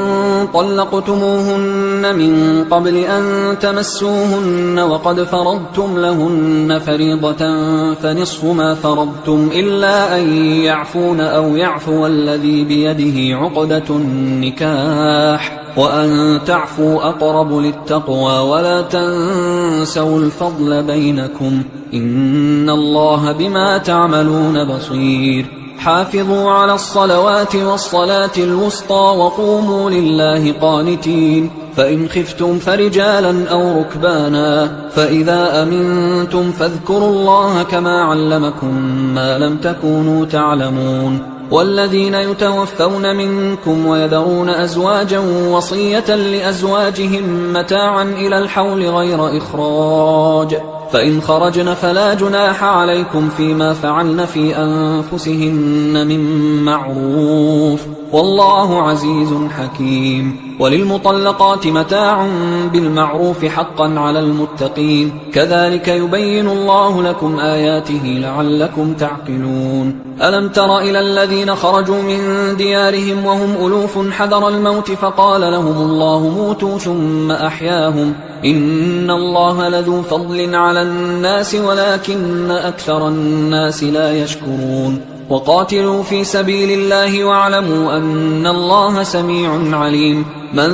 طلقتموهن من قبل أن تمسوهن وقد فرضتم لهن فريضة فنصف ما فرضتم إلا أن يعفون أو يعفو الذي بيده عقدة النكاح، وأن تعفوا أقرب للتقوى، ولا تنسوا الفضل بينكم، إن الله بما تعملون بصير. حافظوا على الصلوات والصلاة الوسطى وقوموا لله قانتين، فإن خفتم فرجالا أو ركبانا، فإذا أمنتم فاذكروا الله كما علمكم ما لم تكونوا تعلمون. والذين يتوفون منكم ويذرون أزواجا وصية لأزواجهم متاعا إلى الحول غير إخراج، فإن خرجن فلا جناح عليكم فيما فعلن في أنفسهن من معروف، والله عزيز حكيم. وللمطلقات متاع بالمعروف حقا على المتقين، كذلك يبين الله لكم آياته لعلكم تعقلون. ألم تر إلى الذين خرجوا من ديارهم وهم ألوف حذر الموت فقال لهم الله موتوا ثم أحياهم، إن الله لذو فضل على الناس ولكن أكثر الناس لا يشكرون. وقاتلوا في سبيل الله واعلموا أن الله سميع عليم. من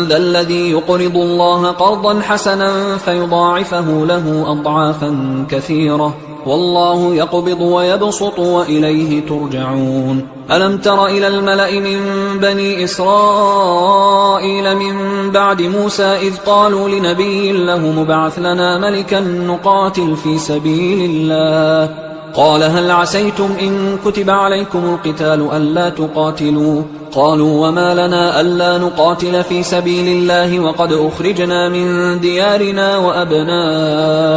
ذا الذي يقرض الله قرضا حسنا فيضاعفه له أضعافا كثيرة والله يقبض ويبسط وإليه ترجعون ألم تر إلى الملأ من بني إسرائيل من بعد موسى إذ قالوا لنبي له مبعث لنا ملكا نقاتل في سبيل الله قال هل عسيتم إن كتب عليكم القتال ألا تقاتلوا قالوا وما لنا ألا نقاتل في سبيل الله وقد أخرجنا من ديارنا وأبنائنا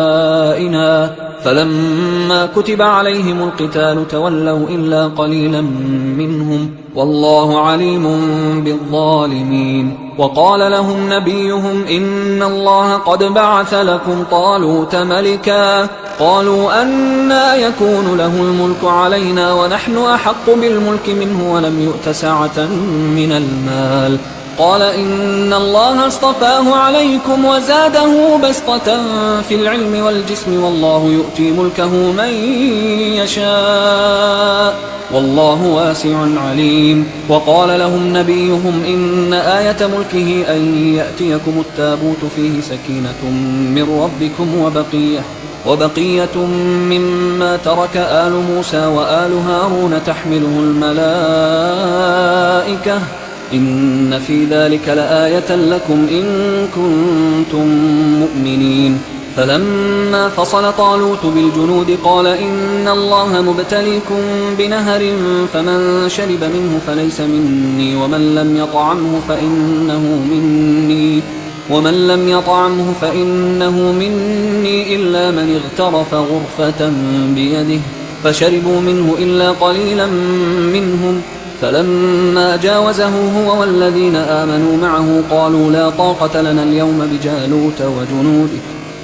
فلما كتب عليهم القتال تولوا إلا قليلا منهم والله عليم بالظالمين وقال لهم نبيهم إن الله قد بعث لكم طالوت ملكا قالوا أنى يكون له الملك علينا ونحن أحق بالملك منه ولم يؤت سعة من المال قال إن الله اصطفاه عليكم وزاده بسطة في العلم والجسم والله يؤتي ملكه من يشاء والله واسع عليم وقال لهم نبيهم إن آية ملكه أن يأتيكم التابوت فيه سكينة من ربكم وبقية مما ترك آل موسى وآل هارون تحمله الملائكة إن في ذلك لآية لكم إن كنتم مؤمنين فلما فصل طالوت بالجنود قال إن الله مبتليكم بنهر فمن شرب منه فليس مني ومن لم يطعمه فإنه مني إلا من اغترف غرفة بيده فشربوا منه إلا قليلا منهم فلما جاوزه هو والذين آمنوا معه قالوا لا طاقة لنا اليوم بجالوت وجنوده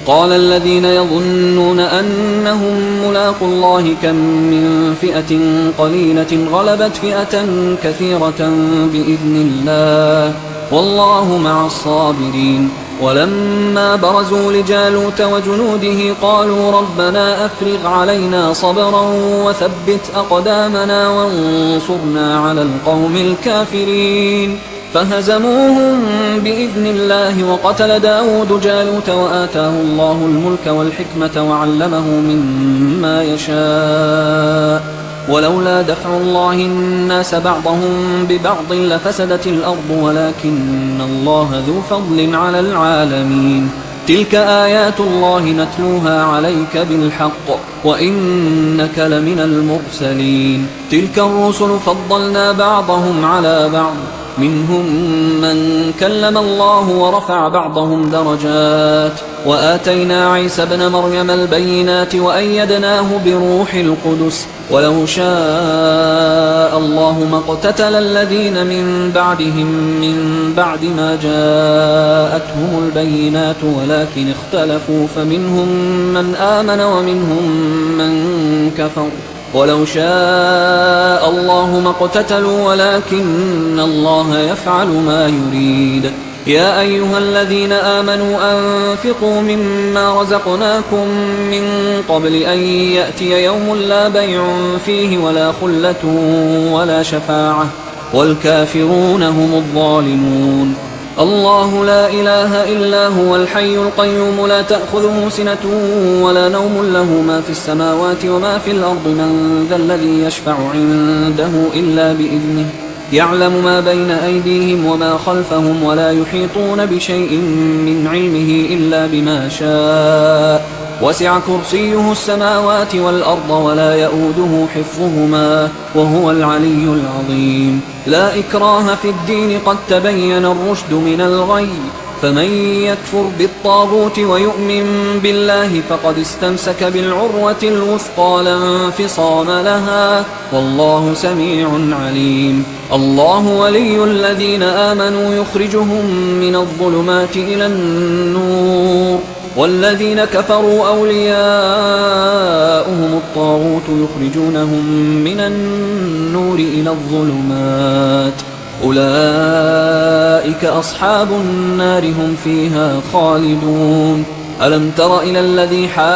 قال الذين يظنون أنهم ملاقوا الله كم من فئة قليلة غلبت فئة كثيرة بإذن الله والله مع الصابرين ولما برزوا لجالوت وجنوده قالوا ربنا أفرغ علينا صبرا وثبت أقدامنا وانصرنا على القوم الكافرين فهزموهم بإذن الله وقتل داود جالوت وآتاه الله الملك والحكمة وعلمه مما يشاء ولولا دفع الله الناس بعضهم ببعض لفسدت الأرض ولكن الله ذو فضل على العالمين تلك آيات الله نتلوها عليك بالحق وإنك لمن المرسلين تلك الرسل فضلنا بعضهم على بعض منهم من كلم الله ورفع بعضهم درجات وآتينا عيسى ابن مريم البينات وأيدناه بروح القدس ولو شاء الله ما اقتتل الذين من بعدهم من بعد ما جاءتهم البينات ولكن اختلفوا فمنهم من آمن ومنهم من كفر ولو شاء الله ما اقتتلوا ولكن الله يفعل ما يريد يا أيها الذين آمنوا أنفقوا مما رزقناكم من قبل أن يأتي يوم لا بيع فيه ولا خلة ولا شفاعة والكافرون هم الظالمون الله لا إله إلا هو الحي القيوم لا تأخذه سنة ولا نوم له ما في السماوات وما في الأرض من ذا الذي يشفع عنده إلا بإذنه يعلم ما بين أيديهم وما خلفهم ولا يحيطون بشيء من علمه إلا بما شاء وسع كرسيه السماوات والأرض ولا يؤوده حفظهما وهو العلي العظيم لا إكراه في الدين قد تبين الرشد من الغي فمن يكفر بالطاغوت ويؤمن بالله فقد استمسك بالعروة الوثقى لا انفصام لها والله سميع عليم الله ولي الذين آمنوا يخرجهم من الظلمات إلى النور والذين كفروا أولياؤهم الطاغوت يخرجونهم من النور إلى الظلمات أولئك أصحاب النار هم فيها خالدون ألم تر إلى الذي حاج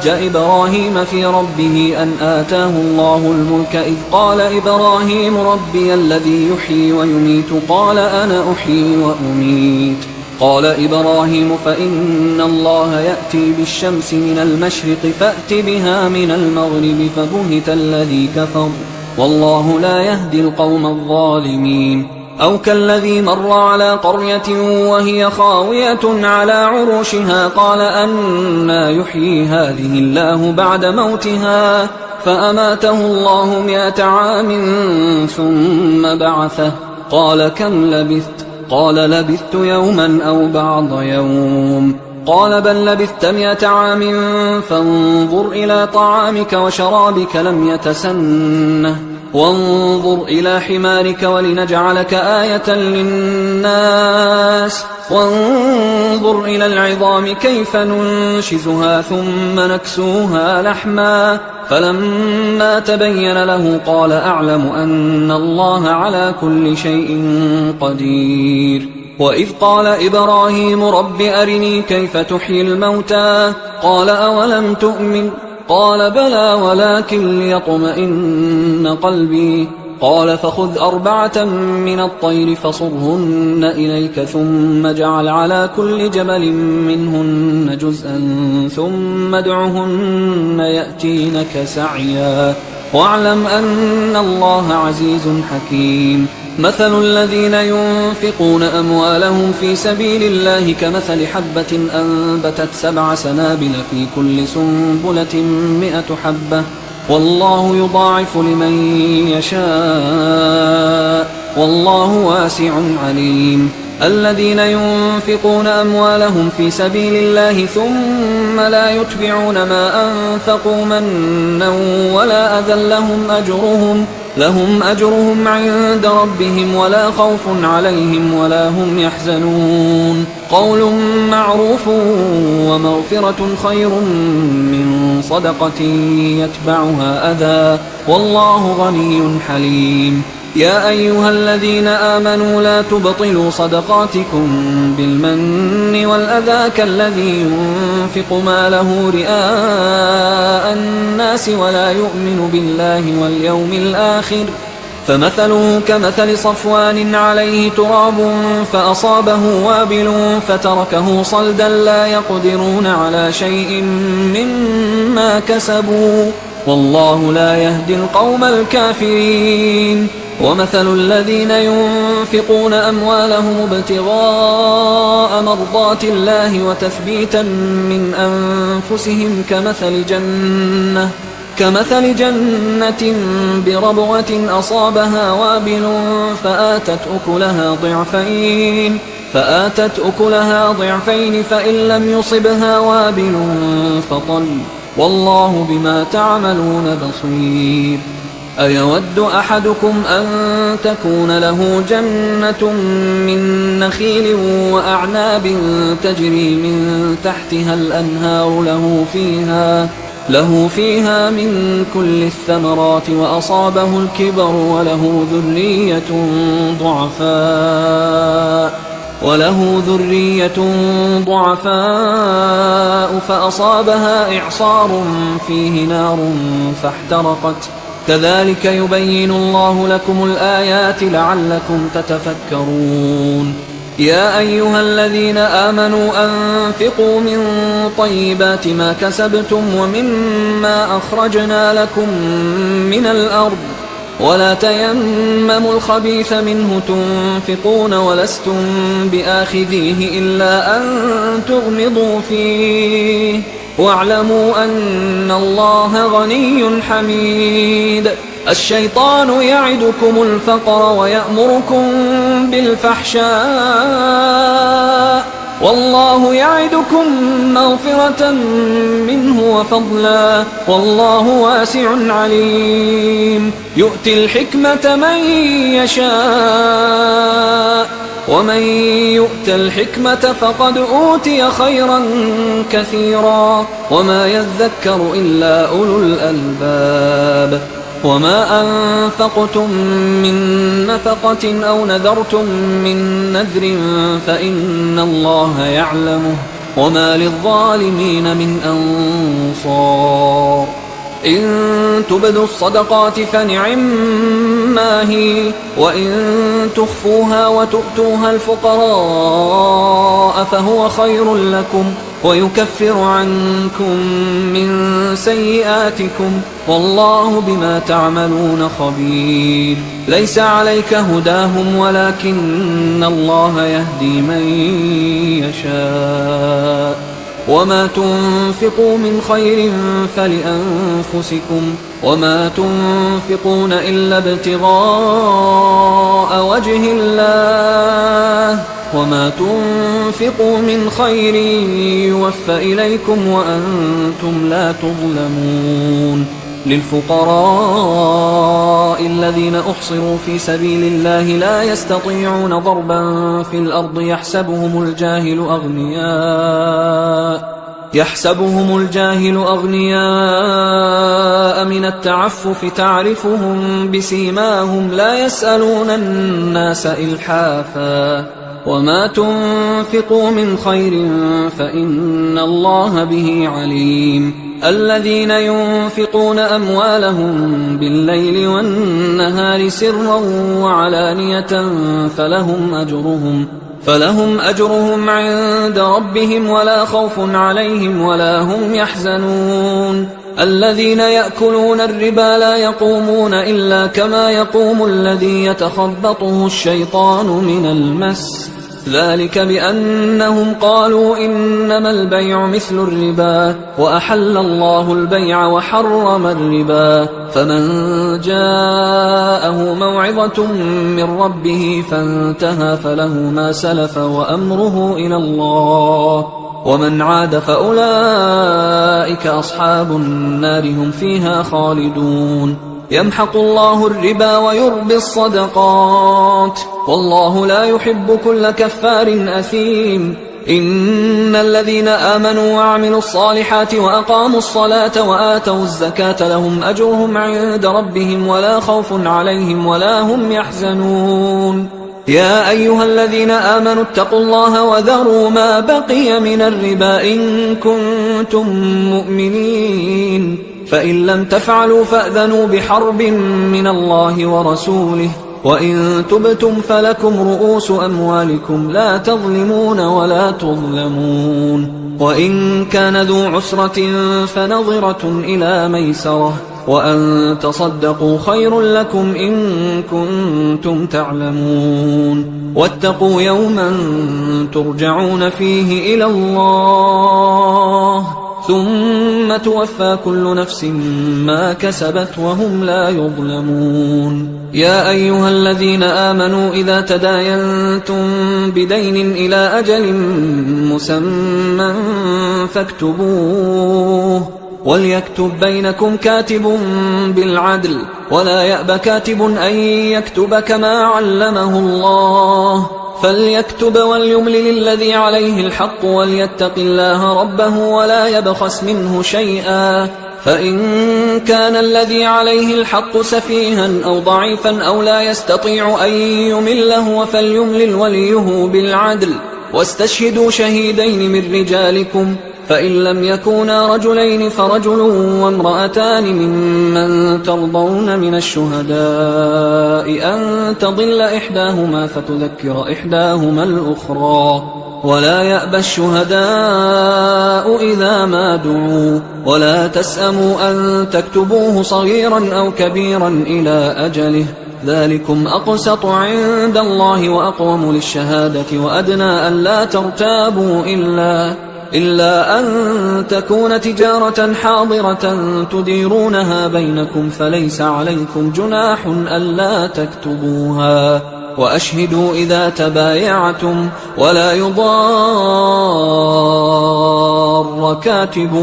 إبراهيم في ربه أن آتاه الله الملك إذ قال إبراهيم ربي الذي يحيي ويميت قال أنا أحيي وأميت قال إبراهيم فإن الله يأتي بالشمس من المشرق فأت بها من المغرب فبهت الذي كفر والله لا يهدي القوم الظالمين. أو كالذي مر على قرية وهي خاوية على عروشها قال أنى يحيي هذه الله بعد موتها فأماته الله 100 عام ثم بعثه قال كم لبثت؟ قال لبثت يوما أو بعض يوم. قال بل لبثت 100 عام فانظر إلى طعامك وشرابك لم يتسنه وانظر إلى حمارك ولنجعلك آية للناس وانظر إلى العظام كيف ننشزها ثم نكسوها لحما فلما تبين له قال أعلم أن الله على كل شيء قدير. وإذ قال إبراهيم رب أرني كيف تحيي الموتى قال أولم تؤمن قال بلى ولكن ليطمئن قلبي قال فخذ 4 من الطير فصرهن إليك ثم اجعل على كل جبل منهن جزءا ثم ادعهن يأتينك سعيا واعلم أن الله عزيز حكيم. مثل الذين ينفقون أموالهم في سبيل الله كمثل حبة أنبتت 7 سنابل في كل سنبلة 100 حبة والله يضاعف لمن يشاء والله واسع عليم. الذين ينفقون أموالهم في سبيل الله ثم لا يتبعون ما أنفقوا منا ولا أذى لهم أجرهم عند ربهم ولا خوف عليهم ولا هم يحزنون. قول معروف ومغفرة خير من صدقة يتبعها أذى والله غني حليم. يا أيها الذين آمنوا لا تبطلوا صدقاتكم بالمن والأذى كالذي ينفق ماله رئاء الناس ولا يؤمن بالله واليوم الآخر فمثله كمثل صفوان عليه تراب فأصابه وابل فتركه صلدا لا يقدرون على شيء مما كسبوا والله لا يهدي القوم الكافرين. ومثل الذين ينفقون أموالهم ابتغاء مرضات الله وتثبيتا من أنفسهم كمثل جنة بربوة أصابها وابل فآتت أكلها ضعفين فإن لم يصبها وابل فطل والله بما تعملون بصير. أيود أحدكم أن تكون له جنة من نخيل وأعناب تجري من تحتها الأنهار له فيها من كل الثمرات وأصابه الكبر وله ذرية ضعفاء فأصابها إعصار فيه نار فاحترقت كذلك يبين الله لكم الآيات لعلكم تتفكرون. يا أيها الذين آمنوا أنفقوا من طيبات ما كسبتم ومما أخرجنا لكم من الأرض ولا تيمموا الخبيث منه تنفقون ولستم بآخذيه إلا أن تغمضوا فيه واعلموا أن الله غني حميد. الشيطان يعدكم الفقر ويأمركم بالفحشاء والله يعدكم مغفرة منه وفضلا والله واسع عليم. يؤتي الحكمة من يشاء ومن يؤت الحكمة فقد أوتي خيرا كثيرا وما يذكر إلا أولو الألباب. وما أنفقتم من نفقة أو نذرتم من نذر فإن الله يعلمه وما للظالمين من أنصار. إن تبدوا الصدقات فنعما هي، وإن تخفوها وتؤتوها الفقراء فهو خير لكم ويكفر عنكم من سيئاتكم والله بما تعملون خبير. ليس عليك هداهم ولكن الله يهدي من يشاء، وما تنفقوا من خير فلأنفسكم وما تنفقون إلا ابتغاء وجه الله وما تنفقوا من خير يوفى إليكم وأنتم لا تظلمون. للفقراء الذين أحصروا في سبيل الله لا يستطيعون ضربا في الأرض يحسبهم الجاهل أغنياء من التعفف تعرفهم بسيماهم لا يسألون الناس إلحافا، وما تنفقوا من خير فإن الله به عليم. الذين ينفقون أموالهم بالليل والنهار سرا وعلانية فلهم أجرهم عند ربهم ولا خوف عليهم ولا هم يحزنون. الذين يأكلون الربا لا يقومون إلا كما يقوم الذي يتخبطه الشيطان من المس، ذلك بأنهم قالوا إنما البيع مثل الربا وأحل الله البيع وحرم الربا. فمن جاءه موعظة من ربه فانتهى فله ما سلف وأمره إلى الله، ومن عاد فأولئك أصحاب النار هم فيها خالدون. يمحق الله الربا ويربي الصدقات والله لا يحب كل كفار أثيم. إن الذين آمنوا وعملوا الصالحات وأقاموا الصلاة وآتوا الزكاة لهم أجرهم عند ربهم ولا خوف عليهم ولا هم يحزنون. يا أيها الذين آمنوا اتقوا الله وذروا ما بقي من الربا إن كنتم مؤمنين، فإن لم تفعلوا فأذنوا بحرب من الله ورسوله، وإن تبتم فلكم رؤوس أموالكم لا تظلمون ولا تظلمون. وإن كان ذو عسرة فنظرة إلى ميسرة، وأن تصدقوا خير لكم إن كنتم تعلمون. واتقوا يوما ترجعون فيه إلى الله ثم توفى كل نفس ما كسبت وهم لا يظلمون. يا أيها الذين آمنوا إذا تداينتم بدين إلى أجل مسمى فاكتبوه، وليكتب بينكم كاتب بالعدل ولا يأب كاتب أن يكتب كما علمه الله، فليكتب وليملل الذي عليه الحق وليتق الله ربه ولا يبخس منه شيئا، فإن كان الذي عليه الحق سفيها أو ضعيفا أو لا يستطيع أن يمله فليملل وليه بالعدل، واستشهدوا شهيدين من رجالكم، فإن لم يكونا رجلين فرجل وامرأتان ممن ترضون من الشهداء أن تضل إحداهما فتذكر إحداهما الأخرى، ولا يأبى الشهداء إذا ما دعوا، ولا تسأموا أن تكتبوه صغيرا أو كبيرا إلى أجله، ذلكم أقسط عند الله وأقوم للشهادة وأدنى أن لا ترتابوا إلا أن تكون تجارة حاضرة تديرونها بينكم فليس عليكم جناح ألا تكتبوها، وأشهدوا إذا تبايعتم ولا يضار كاتب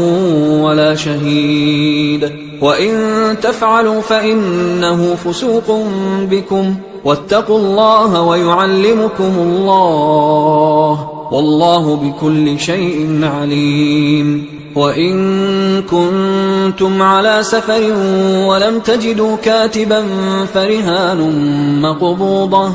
ولا شهيد، وإن تفعلوا فإنه فسوق بكم، واتقوا الله ويعلمكم الله والله بكل شيء عليم. وإن كنتم على سفر ولم تجدوا كاتبا فرهان مقبوضة،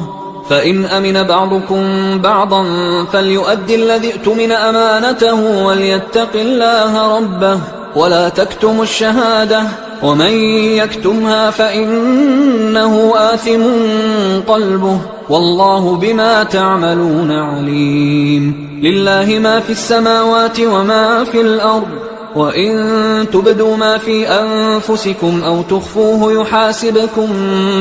فإن أمن بعضكم بعضا فليؤدي الذي اؤتمن أمانته وليتق الله ربه، ولا تكتموا الشهادة ومن يكتمها فإنه آثم قلبه والله بما تعملون عليم. لله ما في السماوات وما في الأرض، وإن تبدوا ما في أنفسكم أو تخفوه يحاسبكم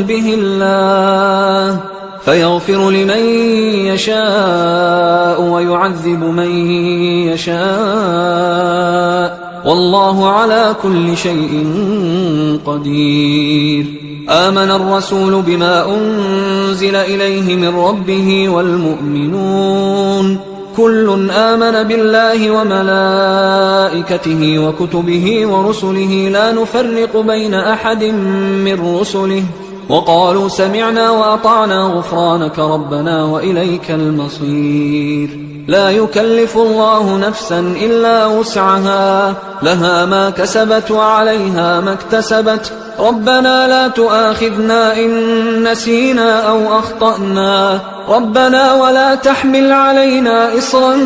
به الله فيغفر لمن يشاء ويعذب من يشاء والله على كل شيء قدير. آمن الرسول بما أنزل إليه من ربه والمؤمنون كل آمن بالله وملائكته وكتبه ورسله لا نفرق بين أحد من رسله وقالوا سمعنا وأطعنا غفرانك ربنا وإليك المصير. لا يكلف الله نفسا إلا وسعها لها ما كسبت وعليها ما اكتسبت ربنا لا تؤاخذنا إن نسينا أو أخطأنا ربنا ولا تحمل علينا إصرا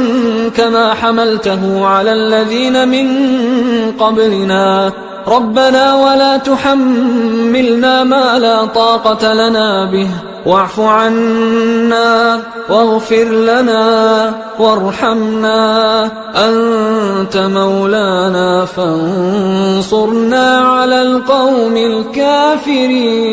كما حملته على الذين من قبلنا ربنا ولا تحملنا ما لا طاقة لنا به واعف عنا واغفر لنا وارحمنا أنت مولانا فانصرنا على القوم الكافرين.